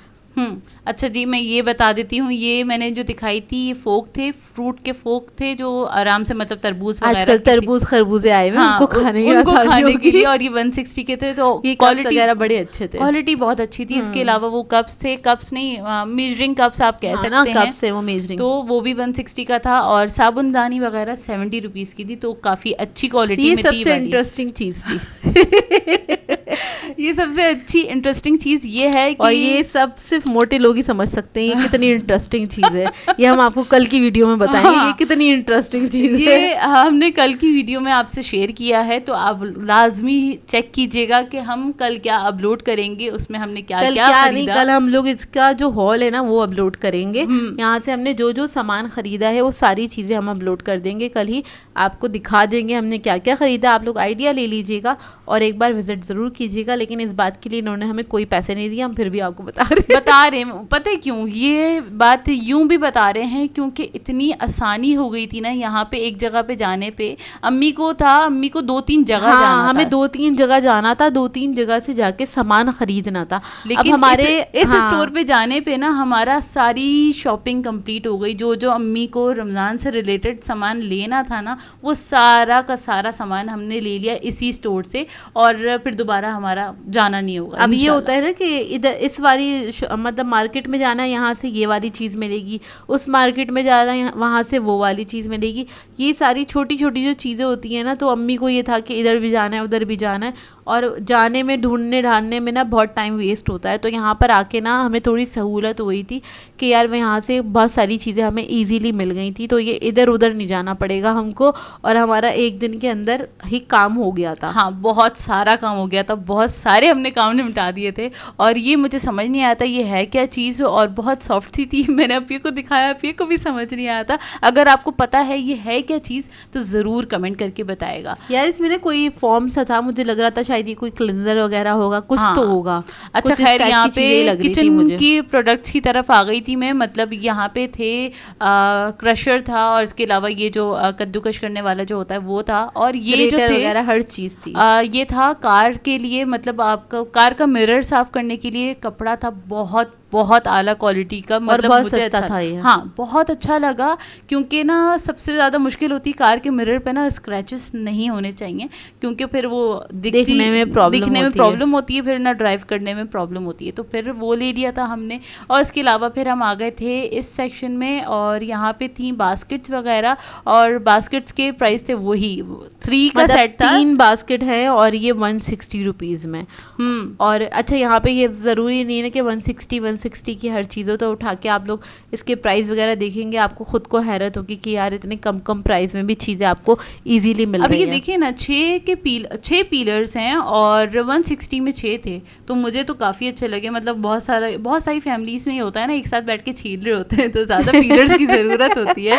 Speaker 1: अच्छा जी, मैं ये बता देती हूँ, ये मैंने जो दिखाई थी ये फोक थे, फ्रूट के फोक थे जो आराम से मतलब तरबूज वगैरह,
Speaker 2: आजकल तरबूज खरबूजे आए हुए
Speaker 1: हाँ,
Speaker 2: उनको खाने
Speaker 1: के लिए, और ये 160 के थे, तो
Speaker 2: ये क्वालिटी वगैरह बड़े अच्छे थे,
Speaker 1: क्वालिटी बहुत अच्छी थी। इसके अलावा वो कप्स थे, कप्स नहीं मेजरिंग कप्स आप कह सकते हैं,
Speaker 2: कप्स है वो मेजरिंग,
Speaker 1: तो वो भी 160 का था। और साबुनदानी वगैरह 70 रुपीज़ की थी, तो काफ़ी अच्छी क्वालिटी में थी।
Speaker 2: सबसे इंटरेस्टिंग चीज़ थी
Speaker 1: ये सबसे अच्छी इंटरेस्टिंग चीज़ ये है कि,
Speaker 2: और ये सब सिर्फ मोटे लोग ही समझ सकते हैं ये कितनी इंटरेस्टिंग चीज़ है। ये हम आपको कल की वीडियो में बताएंगे। हाँ, ये कितनी इंटरेस्टिंग चीज़ है,
Speaker 1: ये हमने कल की वीडियो में आपसे शेयर किया है, तो आप लाजमी चेक कीजिएगा कि हम कल क्या अपलोड करेंगे, उसमें हमने क्या खरीदा।
Speaker 2: कल हम लोग इसका जो हॉल है ना वो अपलोड करेंगे। यहाँ से हमने जो जो सामान खरीदा है वो सारी चीज़ें हम अपलोड कर देंगे, कल ही आपको दिखा देंगे हमने क्या क्या खरीदा। आप लोग आइडिया ले लीजिएगा और एक बार विजिट ज़रूर कीजिएगा। लेकिन इस बात के लिए इन्होंने हमें कोई पैसे नहीं दिए, हम फिर भी आपको बता रहे हैं।
Speaker 1: पता है क्यों ये बात यूं भी बता रहे हैं, क्योंकि इतनी आसानी हो गई थी ना यहाँ पे एक जगह पे जाने पे। अम्मी को 2-3 जगह जाना,
Speaker 2: हमें 2-3 जगह जाना था, 2-3 जगह से जाके सामान खरीदना था।
Speaker 1: लेकिन हमारे इस स्टोर पे जाने पे ना हमारा सारी शॉपिंग कंप्लीट हो गई। जो जो अम्मी को रमज़ान से रिलेटेड सामान लेना था ना, वो सारा का सारा सामान हमने ले लिया इसी स्टोर से, और फिर दोबारा हमारा जाना नहीं होगा।
Speaker 2: अब ये होता है ना कि इधर इस वाली मतलब मार्केट में जाना है, यहाँ से ये वाली चीज़ मिलेगी, उस मार्केट में जा रहा है वहाँ से वो वाली चीज़ मिलेगी। ये सारी छोटी छोटी जो चीज़ें होती हैं ना, तो अम्मी को ये था कि इधर भी जाना है उधर भी जाना है, और जाने में ढूंढने ढांढने में ना बहुत टाइम वेस्ट होता है। तो यहाँ पर आके ना हमें थोड़ी सहूलत हुई थी कि यार मैं यहाँ से बहुत सारी चीज़ें हमें इजीली मिल गई थी, तो ये इधर उधर नहीं जाना पड़ेगा हमको, और हमारा एक दिन के अंदर ही काम हो गया था।
Speaker 1: हाँ, बहुत सारा काम हो गया था, बहुत सारे हमने काम निपटा दिए थे। और ये मुझे समझ नहीं आया था ये है क्या चीज़, और बहुत सॉफ्ट सी थी। मैंने अपिया को दिखाया, अपिया को भी समझ नहीं आया था। अगर आपको पता है ये है क्या चीज़ तो ज़रूर कमेंट करके बताएगा।
Speaker 2: यार इसमें ना कोई फॉर्म सा था, मुझे लग रहा था शायद ये कोई क्लिनजर वगैरह होगा, कुछ
Speaker 1: हाँ।
Speaker 2: तो होगा।
Speaker 1: अच्छा खैर, यहाँ पे किचन की प्रोडक्ट्स की तरफ आ गई थी मैं। मतलब यहाँ पे थे क्रशर था, और इसके अलावा ये जो कद्दूकश करने वाला जो होता है वो था, और ये जो थे
Speaker 2: वगैरह हर चीज़ थी।
Speaker 1: ये था कार के लिए, मतलब आपका कार का मिरर साफ करने के लिए कपड़ा था, बहुत बहुत आला क्वालिटी का, मतलब
Speaker 2: बहुत
Speaker 1: मुझे
Speaker 2: सस्ता
Speaker 1: अच्छा
Speaker 2: था ये।
Speaker 1: हाँ, बहुत अच्छा लगा, क्योंकि ना सबसे ज़्यादा मुश्किल होती है कार के मिरर पे ना स्क्रैचेस नहीं होने चाहिए, क्योंकि फिर वो
Speaker 2: दिखने में
Speaker 1: प्रॉब्लम होती है, फिर ना ड्राइव करने में प्रॉब्लम होती है। तो फिर वो ले लिया था हमने। और इसके अलावा फिर हम आ गए थे इस सेक्शन में, और यहाँ पे थी बास्केट्स वगैरह, और बास्केट्स के प्राइस थे वही 3 का सेट था।
Speaker 2: 3 बास्केट है और ये 160 रुपीज़ में। और अच्छा यहाँ पे ये ज़रूरी नहीं है कि 160 की हर चीज़ों तो उठा के आप लोग इसके प्राइस वगैरह देखेंगे, आपको खुद को हैरत होगी कि यार इतने कम प्राइस में भी चीज़ें आपको इजीली मिल रही है।
Speaker 1: अब ये देखिए ना, 6 पीलर्स हैं और 160 में 6 थे, तो मुझे तो काफ़ी अच्छे लगे। मतलब बहुत सारी फैमिलीज में ये होता है ना, एक साथ बैठ के छील रहे होते हैं, तो ज़्यादा पीलर्स की ज़रूरत होती है।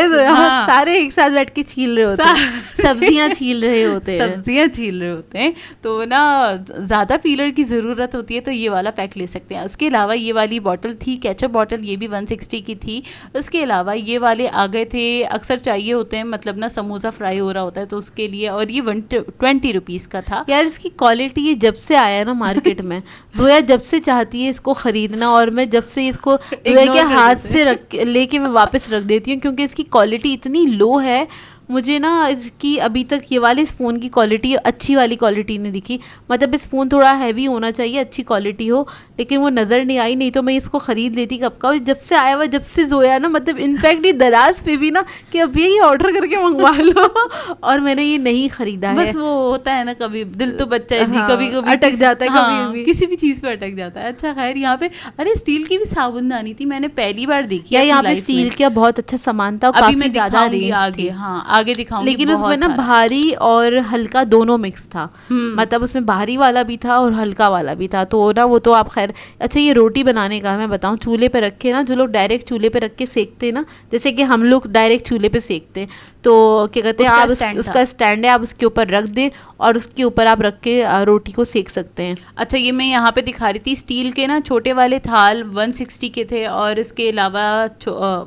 Speaker 2: तो हाँ। सारे एक साथ बैठ के छील रहे होते हैं, सब्जियां छील रहे होते हैं,
Speaker 1: तो ना ज़्यादा पीलर की ज़रूरत होती है, तो ये वाला पैक ले सकते हैं। उसके अलावा ये वाली बॉटल थी, केचप बॉटल, ये भी 160 की थी। उसके अलावा ये वाले आ गए थे, अक्सर चाहिए होते हैं, मतलब ना समोसा फ्राई हो रहा होता है तो उसके लिए, और ये 120 रुपीज़ का था।
Speaker 2: यार इसकी क्वालिटी ये जब से आया है ना मार्केट में, जोया जब से चाहती है इसको ख़रीदना, और मैं जब से इसको जोया के हाथ से लेके मैं वापस रख देती हूँ, क्योंकि इसकी क्वालिटी इतनी लो है। मुझे ना इसकी अभी तक ये वाले स्पून की क्वालिटी, अच्छी वाली क्वालिटी नहीं दिखी। मतलब स्पून थोड़ा हैवी होना चाहिए, अच्छी क्वालिटी हो, लेकिन वो नज़र नहीं आई। नहीं तो मैं इसको ख़रीद लेती कब का। जब से आया हुआ, जब से जोया ना, मतलब इनफैक्ट ये दराज पे भी ना कि अब ये ऑर्डर करके मंगवा लो, और मैंने ये नहीं ख़रीदा है।
Speaker 1: बस वो होता है ना, कभी दिल तो बच्चा है जी,
Speaker 2: हाँ,
Speaker 1: कभी
Speaker 2: अटक जाता है,
Speaker 1: हाँ,
Speaker 2: कभी
Speaker 1: किसी भी चीज़ पे अटक जाता है। अच्छा खैर, यहाँ पे अरे स्टील की भी साबुनदानी थी, मैंने पहली बार देखी है।
Speaker 2: यहाँ पे स्टील का बहुत अच्छा सामान था,
Speaker 1: अभी मैं
Speaker 2: ज़्यादा
Speaker 1: आगे, हाँ आगे दिखाऊंगी।
Speaker 2: लेकिन उसमें ना भारी और हल्का दोनों मिक्स था। मतलब उसमें भारी वाला भी था और हल्का वाला भी था, तो ना वो तो आप खैर। अच्छा ये रोटी बनाने का मैं बताऊं, चूल्हे पे रखे ना, जो लोग डायरेक्ट चूल्हे पे रख के सेकते हैं ना, जैसे कि हम लोग डायरेक्ट चूल्हे पे सेकते हैं, तो क्या कहते हैं, आप उसका स्टैंड है, आप उसके ऊपर रख दें और उसके ऊपर आप रख के रोटी को सेक सकते हैं।
Speaker 1: अच्छा ये मैं यहाँ पे दिखा रही थी, स्टील के ना छोटे वाले थाल 160 के थे, और इसके अलावा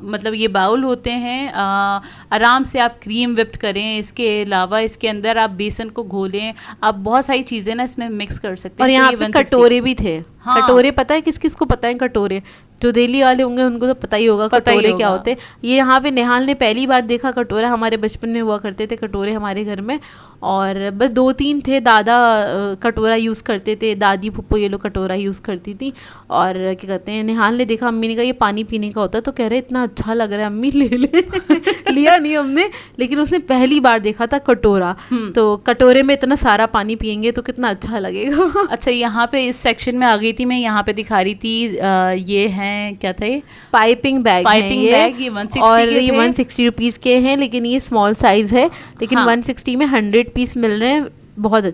Speaker 1: मतलब ये बाउल होते हैं, आराम से आप क्रीम विप्ड करें। इसके अलावा इसके अंदर आप बेसन को घोलें, आप बहुत सारी चीज़ें ना इसमें मिक्स कर सकते हैं।
Speaker 2: और यहाँ पे कटोरे भी थे। हाँ। कटोरे पता है किस किस को पता है कटोरे? जो दिल्ली वाले होंगे उनको तो पता ही होगा कटोरे क्या होते हैं। ये यहाँ पे नेहाल ने पहली बार देखा कटोरा। हमारे बचपन में हुआ करते थे कटोरे हमारे घर में, और बस 2-3 थे। दादा कटोरा यूज़ करते थे, दादी फुप्पो ये लोग कटोरा यूज़ करती थी। और क्या कहते हैं, नेहाल ने देखा, अम्मी ने कहा ये पानी पीने का होता है, तो कह रहे इतना अच्छा लग रहा है अम्मी ले ले लिया नहीं हमने, लेकिन उसने पहली बार देखा था कटोरा। तो कटोरे में इतना सारा पानी पियेंगे तो कितना अच्छा लगेगा।
Speaker 1: अच्छा यहाँ पे इस सेक्शन में आ गई थी मैं, यहाँ पे दिखा रही थी, ये हैं क्या थे,
Speaker 2: पाइपिंग बैग
Speaker 1: ये 160
Speaker 2: और ये 160 रुपीज़ के हैं, लेकिन ये स्मॉल साइज़ है, लेकिन 160 में 100 पीस मिल रहे हैं, बहुत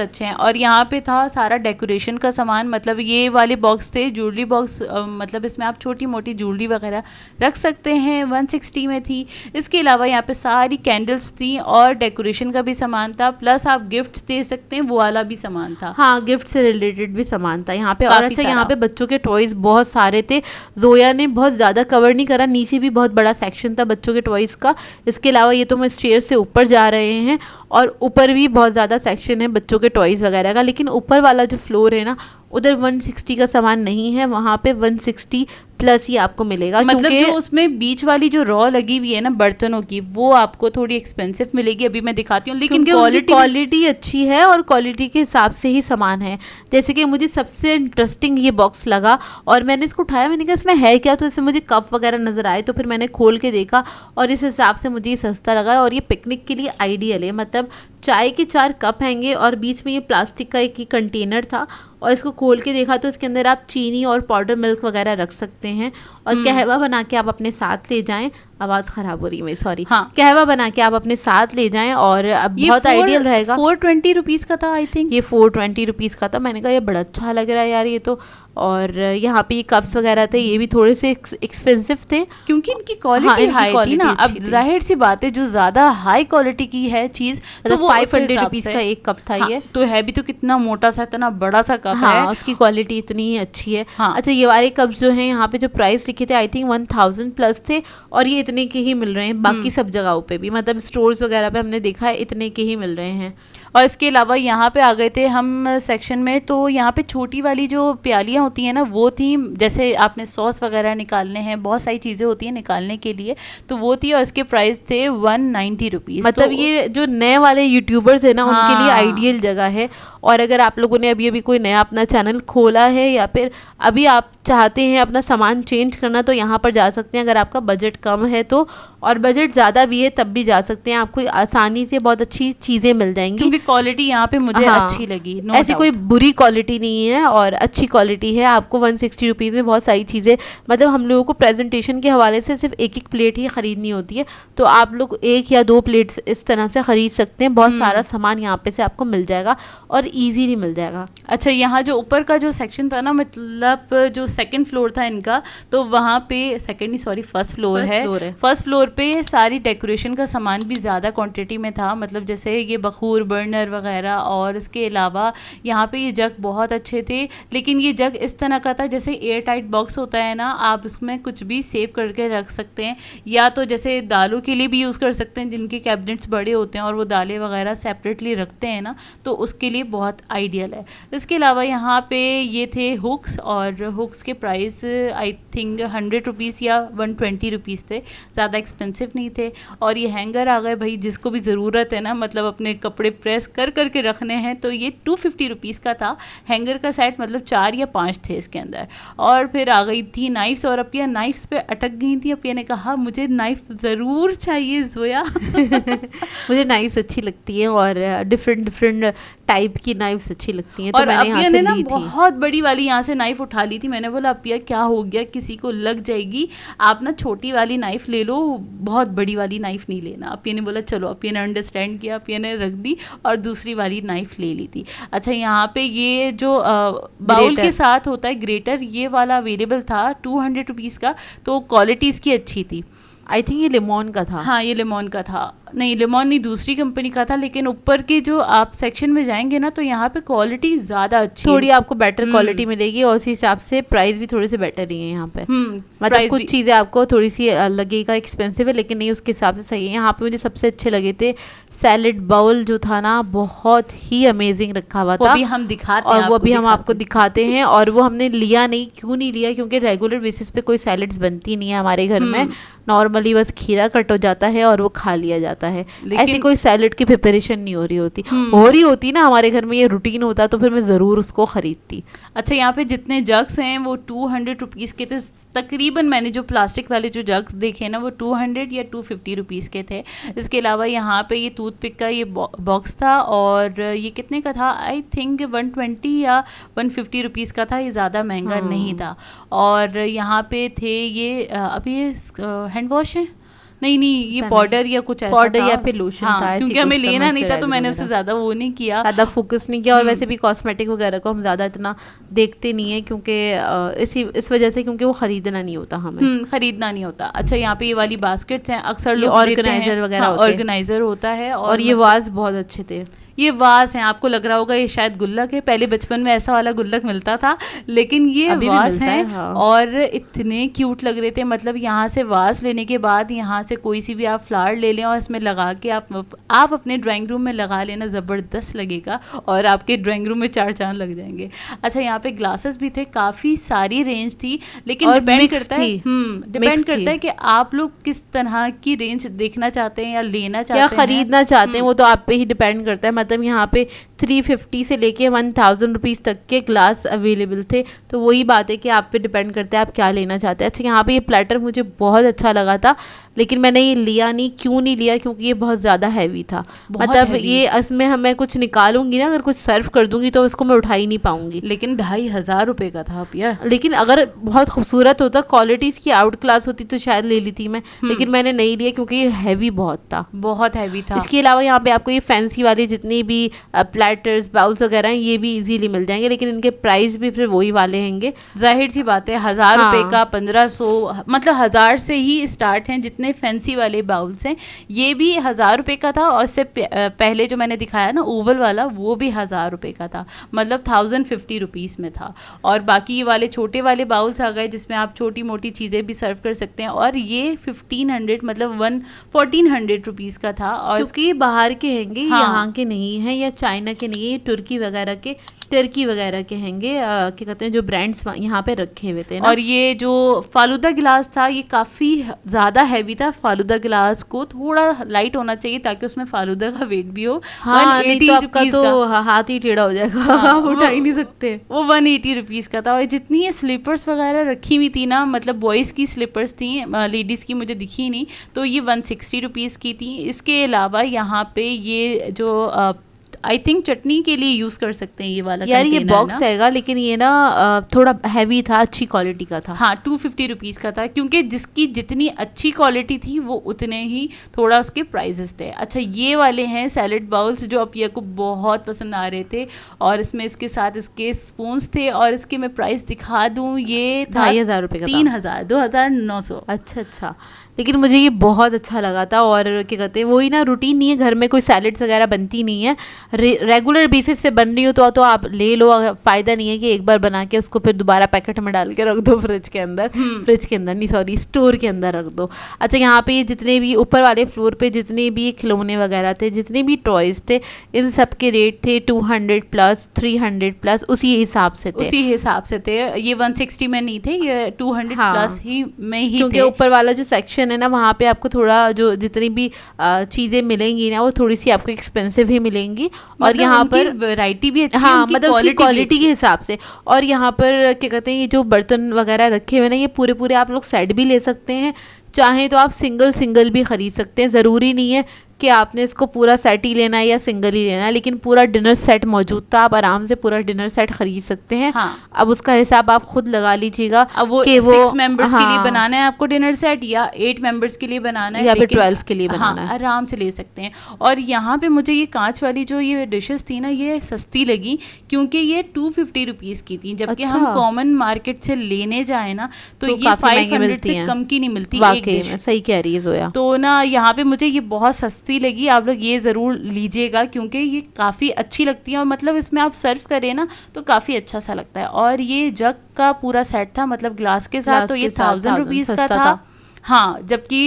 Speaker 2: अच्छे हैं।
Speaker 1: और यहाँ पे था सारा डेकोरेशन का सामान, मतलब ये वाले बॉक्स थे, ज्वेलरी बॉक्स, मतलब इसमें आप छोटी मोटी ज्वेलरी वगैरह रख सकते हैं, 160 में थी। इसके अलावा यहाँ पे सारी कैंडल्स थी और डेकोरेशन का भी सामान था, प्लस आप गिफ्ट्स दे सकते हैं, वो वाला भी सामान था।
Speaker 2: हाँ, गिफ्ट से रिलेटेड भी सामान था यहाँ पे। और अच्छा यहाँ पे बच्चों के टॉयज़ बहुत सारे थे। जोया ने बहुत ज़्यादा कवर नहीं करा, नीचे भी बहुत बड़ा सेक्शन था बच्चों के टॉयज़ का। इसके अलावा ये तो मैं स्टेयर से ऊपर जा रहे हैं, और ऊपर भी बहुत ज़्यादा सेक्शन है बच्चों के टॉयज़ वगैरह का, लेकिन ऊपर वाला जो फ्लोर है ना, उधर 160 का सामान नहीं है, वहाँ पे 160 प्लस ही आपको मिलेगा।
Speaker 1: मतलब जो उसमें बीच वाली जो रॉ लगी हुई है ना बर्तनों की, वो आपको थोड़ी एक्सपेंसिव मिलेगी, अभी मैं दिखाती हूँ, लेकिन
Speaker 2: क्वालिटी अच्छी है और क्वालिटी के हिसाब से ही सामान है। जैसे कि मुझे सबसे इंटरेस्टिंग ये बॉक्स लगा, और मैंने इसको उठाया, मैंने कहा इसमें है क्या, तो इसमें मुझे कप वगैरह नज़र आए, तो फिर मैंने खोल के देखा और इस हिसाब से मुझे ये सस्ता लगा। और ये पिकनिक के लिए आइडियल है, मतलब चाय के 4 कप हैंगे और बीच में ये प्लास्टिक का एक कंटेनर था और इसको खोल के देखा तो इसके अंदर आप चीनी और पाउडर मिल्क वगैरह रख सकते हैं और कहवा बना के आप अपने साथ ले जाएं। आवाज़ ख़राब हो रही है मेरी, सॉरी।
Speaker 1: हाँ,
Speaker 2: कहवा बना के आप अपने साथ ले जाएं और अब बहुत आइडियल रहेगा।
Speaker 1: 420 रुपीज़ का था आई थिंक।
Speaker 2: ये 420 रुपीज़ का था। मैंने कहा ये बड़ा अच्छा लग रहा है यार ये तो। और यहाँ पे ये कप्स वगैरह थे, ये भी थोड़े से एक्सपेंसिव थे
Speaker 1: क्योंकि इनकी क्वालिटी हाई थी ना। अब जाहिर सी बात है, जो ज़्यादा हाई क्वालिटी की है चीज़ तो वो
Speaker 2: 500 रुपीज़ का एक कप था। ये
Speaker 1: तो है भी तो कितना मोटा सा, इतना बड़ा सा कप है,
Speaker 2: उसकी क्वालिटी इतनी ही अच्छी है। अच्छा, ये वाले कप्स जो हैं यहाँ पे जो प्राइस लिखे थे आई थिंक 1000 प्लस थे और ये इतने के ही मिल रहे हैं बाकी सब जगहों पे भी, मतलब स्टोर्स वगैरह पे हमने देखा है इतने के ही मिल रहे हैं।
Speaker 1: और इसके अलावा यहाँ पे आ गए थे हम सेक्शन में, तो यहाँ पे छोटी वाली जो प्यालियाँ होती हैं ना वो थी, जैसे आपने सॉस वगैरह निकालने हैं, बहुत सारी चीज़ें होती हैं निकालने के लिए, तो वो थी और इसके प्राइस थे 190 रुपीज़।
Speaker 2: मतलब तो ये जो नए वाले यूट्यूबर्स हैं ना उनके लिए आइडियल जगह है। और अगर आप लोगों ने अभी कोई नया अपना चैनल खोला है या फिर अभी आप चाहते हैं अपना सामान चेंज करना तो यहाँ पर जा सकते हैं अगर आपका बजट कम है तो, और बजट ज़्यादा भी है तब भी जा सकते हैं। आपको आसानी से बहुत अच्छी चीज़ें मिल जाएंगी
Speaker 1: क्योंकि क्वालिटी यहाँ पे मुझे अच्छी लगी।
Speaker 2: ऐसी कोई बुरी क्वालिटी नहीं है और अच्छी क्वालिटी है। आपको 160 रुपीज़ में बहुत सारी चीज़ें, मतलब हम लोगों को प्रेजेंटेशन के हवाले से सिर्फ एक प्लेट ही ख़रीदनी होती है, तो आप लोग 1 या 2 प्लेट्स इस तरह से ख़रीद सकते हैं। बहुत सारा सामान यहाँ पे से आपको मिल जाएगा और ईजीली मिल जाएगा।
Speaker 1: अच्छा, यहाँ जो ऊपर का जो सेक्शन था ना, मतलब जो सेकंड फ्लोर था इनका, तो वहाँ पे फर्स्ट फ्लोर है। फर्स्ट फ्लोर पे सारी डेकोरेशन का सामान भी ज़्यादा क्वांटिटी में था, मतलब जैसे ये बखूर, बर्नर वगैरह। और इसके अलावा यहाँ पे ये जग बहुत अच्छे थे, लेकिन ये जग इस तरह का था जैसे एयर टाइट बॉक्स होता है ना, आप उसमें कुछ भी सेव करके रख सकते हैं, या तो जैसे दालों के लिए भी यूज़ कर सकते हैं जिनके कैबिनेट्स बड़े होते हैं और वो दालें वगैरह सेपरेटली रखते हैं ना, तो उसके लिए बहुत आइडियल है। इसके अलावा यहाँ पे ये थे हुक्स, और हुक्स के प्राइस आई थिंक 100 रुपीज़ या 120 रुपीज़ थे, ज़्यादा एक्सपेंसिव नहीं थे। और ये हैंगर आ गए भाई, जिसको भी ज़रूरत है ना, मतलब अपने कपड़े प्रेस कर करके रखने हैं, तो ये 250 रुपीज़ का था हैंगर का सेट, मतलब 4 या 5 थे इसके अंदर। और फिर आ गई थी नाइफ्स, और अपिया नाइफ्स पे अटक गई थी। अपिया ने कहा मुझे नाइफ ज़रूर चाहिए जोया।
Speaker 2: मुझे नाइफ्स अच्छी लगती है और डिफरेंट टाइप की नाइफ्स अच्छी लगती हैं, तो
Speaker 1: और
Speaker 2: मैंने यहाँ से ली थी।
Speaker 1: बहुत बड़ी वाली यहाँ से नाइफ उठा ली थी। मैंने बोला अपिया क्या हो गया, किसी को लग जाएगी, आप ना छोटी वाली नाइफ ले लो, बहुत बड़ी वाली नाइफ नहीं लेना। अपिया ने बोला चलो, अपिया ने अंडरस्टैंड किया, अपिया ने रख दी और दूसरी वाली नाइफ ले ली थी। अच्छा, यहाँ पे ये जो बाउल के साथ होता है ग्रेटर, ये वाला अवेलेबल था 200 रुपीज़ का, तो क्वालिटी इसकी अच्छी थी।
Speaker 2: आई थिंक ये लेमन का था।
Speaker 1: हाँ, ये लेमन का था। नहीं, लेमन नहीं, दूसरी कंपनी का था। लेकिन ऊपर के जो आप सेक्शन में जाएंगे ना, तो यहाँ पे क्वालिटी ज़्यादा अच्छी,
Speaker 2: थोड़ी आपको बेटर क्वालिटी मिलेगी और उसी हिसाब से प्राइस भी थोड़े से बेटर ही है यहाँ पे। मतलब कुछ चीज़ें आपको थोड़ी सी लगेगा एक्सपेंसिव है, लेकिन नहीं, उसके हिसाब से सही है। यहाँ पे मुझे सबसे अच्छे लगे थे सैलेड बाउल जो था ना, बहुत ही अमेजिंग रखा हुआ था।
Speaker 1: वो भी हम दिखाते हैं,
Speaker 2: और वो भी हम आपको दिखाते हैं। और वो हमने लिया नहीं, क्यों नहीं लिया, क्योंकि रेगुलर बेसिस पे कोई सैलेड्स बनती नहीं है हमारे घर में। नॉर्मली बस खीरा कट हो जाता है और वो खा लिया जाता है, ऐसी कोई सैलेड की प्रिपरेशन नहीं हो रही होती ना हमारे घर में, ये रूटीन होता तो फिर मैं ज़रूर उसको ख़रीदती।
Speaker 1: अच्छा, यहाँ पे जितने जग्स हैं वो 200 रुपीज़ के थे तकरीबन। मैंने जो प्लास्टिक वाले जो जग्स देखे ना, वो 200 या 250 रुपीज़ के थे। इसके अलावा यहाँ पे ये टूथपिक का ये बॉक्स था, और ये कितने का था, आई थिंक 120 या 150 रुपीज़ का था, ये ज़्यादा महंगा नहीं था। और यहाँ पे थे ये अभी हैंड वॉश है, नहीं ये पाउडर या कुछ ऐसा
Speaker 2: पाउडर
Speaker 1: था,
Speaker 2: या फिर लोशन था,
Speaker 1: क्योंकि हमें लेना नहीं था तो मैंने उससे ज़्यादा वो नहीं किया,
Speaker 2: ज़्यादा फोकस नहीं किया। और वैसे भी कॉस्मेटिक वगैरह को हम ज़्यादा इतना देखते नहीं है, क्योंकि इस वजह से, क्योंकि वो ख़रीदना नहीं होता हमें,
Speaker 1: ख़रीदना नहीं होता। अच्छा, यहाँ पे ये वाली बास्केट्स हैं, अक्सर लोग
Speaker 2: ऑर्गेनाइजर वगैरह,
Speaker 1: ऑर्गेनाइजर होता है।
Speaker 2: और ये वाज बहुत अच्छे थे।
Speaker 1: ये वास हैं, आपको लग रहा होगा ये शायद गुल्लक है, पहले बचपन में ऐसा वाला गुल्लक मिलता था, लेकिन ये वास हैं। हाँ। और इतने क्यूट लग रहे थे, मतलब यहाँ से वास लेने के बाद यहाँ से कोई सी भी आप फ्लावर ले लें और इसमें लगा के आप अपने ड्राइंग रूम में लगा लेना, ज़बरदस्त लगेगा और आपके ड्राइंग रूम में 4 चांद लग जाएंगे। अच्छा, यहाँ पे ग्लासेस भी थे, काफ़ी सारी रेंज थी, लेकिन डिपेंड करता है कि आप लोग किस तरह की रेंज देखना चाहते हैं या लेना चाहते हैं या
Speaker 2: ख़रीदना चाहते हैं, वो तो आप पे ही डिपेंड करता है। मतलब यहाँ पे 350 से लेके 1000 रुपीज़ तक के ग्लास अवेलेबल थे। तो वही बात है कि आप पे डिपेंड करता है आप क्या लेना चाहते हैं। अच्छा, यहाँ पे ये प्लेटर मुझे बहुत अच्छा लगा था, लेकिन मैंने ये लिया नहीं। क्यों नहीं लिया? क्योंकि ये बहुत ज़्यादा हैवी था। मतलब ये इसमें हमें कुछ निकालूंगी ना, अगर कुछ सर्व कर दूंगी तो इसको मैं उठा ही नहीं पाऊंगी।
Speaker 1: लेकिन 2500 रुपये का था यार।
Speaker 2: लेकिन अगर बहुत खूबसूरत होता, क्वालिटी इसकी आउट क्लास होती तो शायद ले ली थी मैं, लेकिन मैंने नहीं लिया क्योंकि ये हैवी बहुत था,
Speaker 1: बहुत हैवी था।
Speaker 2: इसके अलावा यहाँ पे आपको ये फैंसी वाली जितनी भी प्लेटर्स बाउल्स वगैरह हैं ये भी इजीली मिल जाएंगे, लेकिन इनके प्राइस भी फिर वही वाले हैंगे।
Speaker 1: जाहिर सी बात है, 1000 रुपये का 1500, मतलब 1000 से ही स्टार्ट हैं जितने फैंसी वाले बाउल्स हैं। ये भी 1000 रुपये का था, और इससे पहले जो मैंने दिखाया ना ओवल वाला, वो भी 1000 रुपये का था, मतलब 1050 रुपीज़ में था। और बाकी ये वाले छोटे वाले बाउल्स आ गए जिसमें आप छोटी मोटी चीज़ें भी सर्व कर सकते हैं, और ये 1500 मतलब 1400 रुपीज़ का था। और
Speaker 2: क्योंकि ये बाहर के हैंगे,
Speaker 1: हाँ,
Speaker 2: यहाँ के नहीं हैं या चाइना के नहीं है, ये तुर्की वगैरह के, टर्की वगैरह के हैंगे, क्या कहते हैं, जो ब्रांड्स यहाँ पे रखे हुए थे ना।
Speaker 1: और ये जो फालूदा गिलास था ये काफ़ी ज़्यादा हैवी था। फालूदा गिलास को थोड़ा लाइट होना चाहिए ताकि उसमें फालूदा का वेट भी हो।
Speaker 2: हाँ, 180 तो आपका तो हाथ ही टेढ़ा हो जाएगा। हाँ, आप उठा ही नहीं सकते।
Speaker 1: वो 180 रुपीज़ का था। और जितनी ये स्लीपर्स वगैरह रखी हुई थी ना, मतलब बॉयज़ की स्लीपर्स थी, लेडीज़ की मुझे दिखी नहीं, तो ये 160 रुपीज़ की थी। इसके अलावा यहाँ पे ये जो आई थिंक चटनी के लिए यूज़ कर सकते हैं ये वाला
Speaker 2: यार, ये बॉक्स हैगा, लेकिन ये ना थोड़ा हैवी था, अच्छी क्वालिटी का था।
Speaker 1: हाँ, 250 रुपीज़ का था, क्योंकि जिसकी जितनी अच्छी क्वालिटी थी वो उतने ही थोड़ा उसके प्राइजेस थे। अच्छा, ये वाले हैं सैलेड बाउल्स जो अपिया को बहुत पसंद आ रहे थे, और इसमें इसके साथ इसके स्पून्स थे, और इसके मैं प्राइस दिखा दूँ, ये था
Speaker 2: 2500 रुपये का,
Speaker 1: 3000, 2900।
Speaker 2: अच्छा, लेकिन मुझे ये बहुत अच्छा लगा था। और क्या कहते हैं, वही ना, रूटीन नहीं है, घर में कोई सैलेड्स वगैरह बनती नहीं है, रेगुलर बेसिस पे बन रही हो तो आप ले लो। फ़ायदा नहीं है कि एक बार बना के उसको फिर दोबारा पैकेट में डाल के रख दो फ्रिज के अंदर, स्टोर के अंदर रख दो। अच्छा, यहाँ पे जितने भी ऊपर वाले फ्लोर पे जितने भी खिलौने वगैरह थे, जितने भी टॉयज़ थे, इन सब के रेट थे 200 प्लस 300 प्लस, उसी हिसाब से थे।
Speaker 1: ये 160 में नहीं थे, ये 200 प्लस ही में ही,
Speaker 2: क्योंकि ऊपर वाला जो सेक्शन है ना, वहाँ पे आपको थोड़ा जो जितनी भी चीज़ें मिलेंगी ना, वो थोड़ी सी आपको एक्सपेंसिव ही मिलेंगी। और
Speaker 1: मतलब
Speaker 2: यहाँ पर
Speaker 1: वैरायटी भी अच्छी,
Speaker 2: हाँ, मतलब उसकी क्वालिटी के हिसाब से। और यहाँ पर क्या कहते हैं, ये जो बर्तन वगैरह रखे हुए ना, ये पूरे आप लोग सेट भी ले सकते हैं, चाहे तो आप सिंगल भी ख़रीद सकते हैं। ज़रूरी नहीं है कि आपने इसको पूरा सेट ही लेना है या सिंगल ही लेना है, लेकिन पूरा डिनर सेट मौजूद था, आप आराम से पूरा डिनर सेट खरीद सकते हैं।
Speaker 1: हाँ।
Speaker 2: अब उसका हिसाब आप खुद लगा लीजिएगा।
Speaker 1: अब वो 6 मेंबर्स के लिए बनाना है आपको डिनर सेट, या 8 मेंबर्स के लिए बनाना है,
Speaker 2: या फिर 12 के लिए बनाना है,
Speaker 1: आराम से ले सकते हैं। और यहाँ पे मुझे ये कांच वाली जो ये डिशेस थी ना, ये सस्ती लगी, क्योंकि ये 250 रुपीज़ की थी, जबकि हम कॉमन मार्केट से लेने जाए ना तो ये 500 से कम की नहीं मिलती एक डिश।
Speaker 2: सही कह रही है जोया।
Speaker 1: तो ना यहाँ पे मुझे ये बहुत सस्ती लगी। आप लोग ये ज़रूर लीजिएगा, क्योंकि ये काफ़ी अच्छी लगती है, और मतलब इसमें आप सर्व करें ना तो काफ़ी अच्छा सा लगता है। और ये जग का पूरा सेट था, मतलब ग्लास के साथ, तो ये 1000 रुपीज़ का था। हाँ, जबकि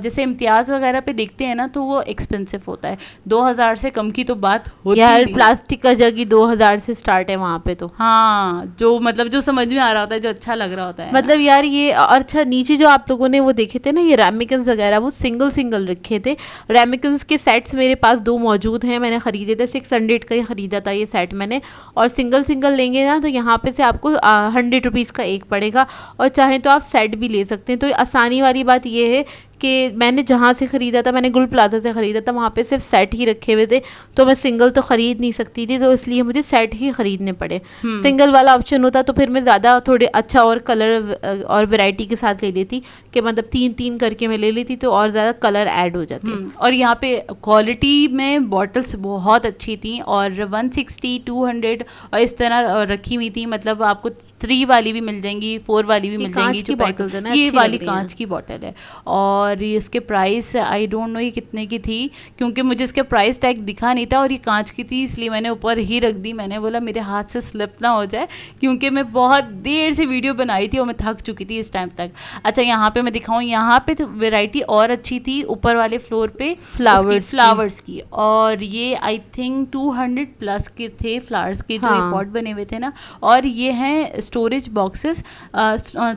Speaker 1: जैसे इम्तियाज़ वगैरह पे देखते हैं ना तो वो एक्सपेंसिव होता है, 2000 से कम की तो बात होती
Speaker 2: यार नहीं। प्लास्टिक का जग ही 2000 से स्टार्ट है वहाँ पे तो।
Speaker 1: हाँ, जो मतलब जो समझ में आ रहा होता है, जो अच्छा लग रहा होता है,
Speaker 2: मतलब यार ये। और अच्छा, नीचे जो आप लोगों ने वो देखे थे ना, ये रेमिकन्स वगैरह, वो सिंगल रखे थे। रेमिकन्स के सेट्स मेरे पास 2 मौजूद हैं, मैंने ख़रीदे थे, 600 का ही ख़रीदा था ये सेट मैंने। और सिंगल लेंगे ना तो यहाँ पे से आपको 100 रुपीज़ का एक पड़ेगा, और चाहे तो आप सेट भी ले सकते हैं। तो आसानी वाली बात ये है कि मैंने जहाँ से ख़रीदा था, मैंने गुल प्लाजा से ख़रीदा था, वहाँ पे सिर्फ सेट ही रखे हुए थे, तो मैं सिंगल तो ख़रीद नहीं सकती थी, तो इसलिए मुझे सेट ही ख़रीदने पड़े। सिंगल वाला ऑप्शन होता तो फिर मैं ज़्यादा थोड़े अच्छा और कलर और वैरायटी के साथ ले लेती, कि मतलब 3 करके मैं ले लेती तो और ज़्यादा कलर ऐड हो जाते।
Speaker 1: और यहाँ पे क्वालिटी में बॉटल्स बहुत अच्छी थी, और 160, 200 और इस तरह रखी हुई थी। मतलब आपको 3 वाली भी मिल जाएंगी, 4 वाली भी मिल जाएंगी, जो
Speaker 2: बॉटल है ना,
Speaker 1: ये वाली कांच की बॉटल है। और इसके प्राइस आई डोंट नो ये कितने की थी, क्योंकि मुझे इसके प्राइस टैग दिखा नहीं था, और ये कांच की थी इसलिए मैंने ऊपर ही रख दी। मैंने बोला मेरे हाथ से स्लिप ना हो जाए, क्योंकि मैं बहुत देर से वीडियो बनाई थी और मैं थक चुकी थी इस टाइम तक। अच्छा, यहाँ पे मैं दिखाऊँ, यहाँ पे तो वेराइटी और अच्छी थी, ऊपर वाले फ्लोर पे फ्लावर्स की, और ये आई थिंक 200 प्लस के थे फ्लावर्स के, जो पॉट बने हुए थे ना। और ये हैं स्टोरेज बॉक्सेस,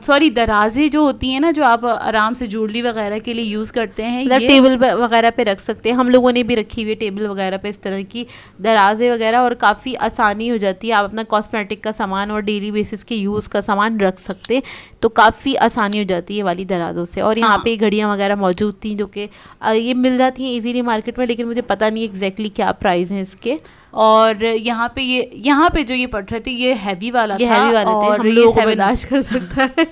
Speaker 1: सॉरी दराजे जो होती हैं ना, जो आप आराम से ज्वेलरी वगैरह के लिए यूज़ करते हैं,
Speaker 2: मतलब टेबल वगैरह पे रख सकते हैं। हम लोगों ने भी रखी हुई है टेबल वगैरह पे इस तरह की दराजे वगैरह, और काफ़ी आसानी हो जाती है। आप अपना कॉस्मेटिक का सामान और डेली बेसिस के यूज़ का सामान रख सकते हैं, तो काफ़ी आसानी हो जाती है वाली दराजों से। और यहाँ पे घड़ियाँ वगैरह मौजूद थी जो कि ये मिल जाती हैं इजीली मार्केट में, लेकिन मुझे पता नहीं एग्जैक्टली क्या प्राइस है इसके।
Speaker 1: और यहाँ पे जो ये पट रहे थे ये हैवी वाला था,
Speaker 2: हैवी वाले थे,
Speaker 1: और
Speaker 2: हम लोगों को बर्दाश्त कर सकता है।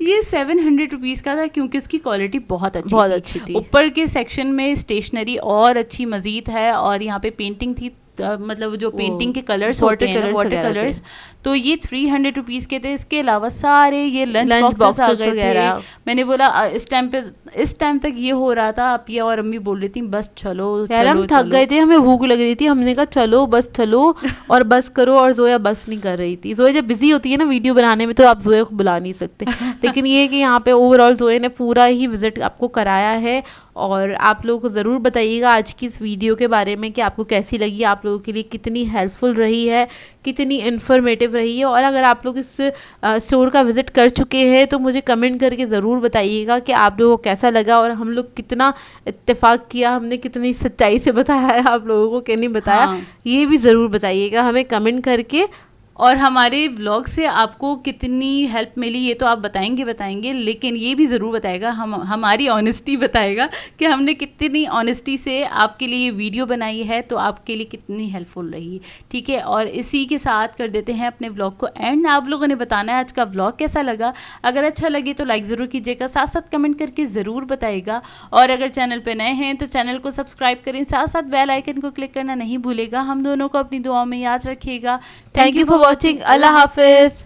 Speaker 1: ये 700 रुपीज़ का था, क्योंकि उसकी क्वालिटी बहुत अच्छी थी। ऊपर के सेक्शन में स्टेशनरी और अच्छी मज़ीद है, और यहाँ पे पेंटिंग थी, मतलब जो पेंटिंग के कलर्स होते हैं, वाटर कलर्स, तो ये 300 रुपीज़ के थे। इसके अलावा सारे ये लंच बॉक्सेस आ गए थे। मैंने बोला इस टाइम तक ये हो रहा था, पिया और अम्मी बोल रही थी बस चलो
Speaker 2: यार, हम थक गए थे, हमें भूख लग रही थी, हमने कहा चलो बस चलो और बस करो। और जोया बस नहीं कर रही थी। जोया जब बिजी होती है ना वीडियो बनाने में, तो आप जोया को बुला नहीं सकते। लेकिन ये कि यहाँ पे ओवरऑल जोया ने पूरा ही विजिट आपको कराया है। और आप लोगों को ज़रूर बताइएगा आज की इस वीडियो के बारे में कि आपको कैसी लगी, आप लोगों के लिए कितनी हेल्पफुल रही है, कितनी इन्फॉर्मेटिव रही है। और अगर आप लोग इस स्टोर का विज़िट कर चुके हैं तो मुझे कमेंट करके ज़रूर बताइएगा कि आप लोगों को कैसा लगा, और हम लोग कितना इत्तेफाक किया, हमने कितनी सच्चाई से बताया है आप लोगों को, क्या नहीं बताया। हाँ। ये भी ज़रूर बताइएगा हमें कमेंट करके।
Speaker 1: और हमारे व्लॉग से आपको कितनी हेल्प मिली ये तो आप बताएंगे, लेकिन ये भी ज़रूर बताएगा, हमारी ऑनेस्टी बताएगा कि हमने कितनी ऑनेस्टी से आपके लिए ये वीडियो बनाई है, तो आपके लिए कितनी हेल्पफुल रही। ठीक है, और इसी के साथ कर देते हैं अपने व्लॉग को एंड। आप लोगों ने बताना है आज का व्लॉग कैसा लगा। अगर अच्छा लगे तो लाइक ज़रूर कीजिएगा, साथ साथ कमेंट करके ज़रूर बताइएगा। और अगर चैनल पर नए हैं तो चैनल को सब्सक्राइब करें, साथ साथ बेल आइकन को क्लिक करना नहीं भूलेगा। हम दोनों को अपनी दुआओं में याद रखिएगा।
Speaker 2: Thank you for watching. अल्लाह हाफिज़।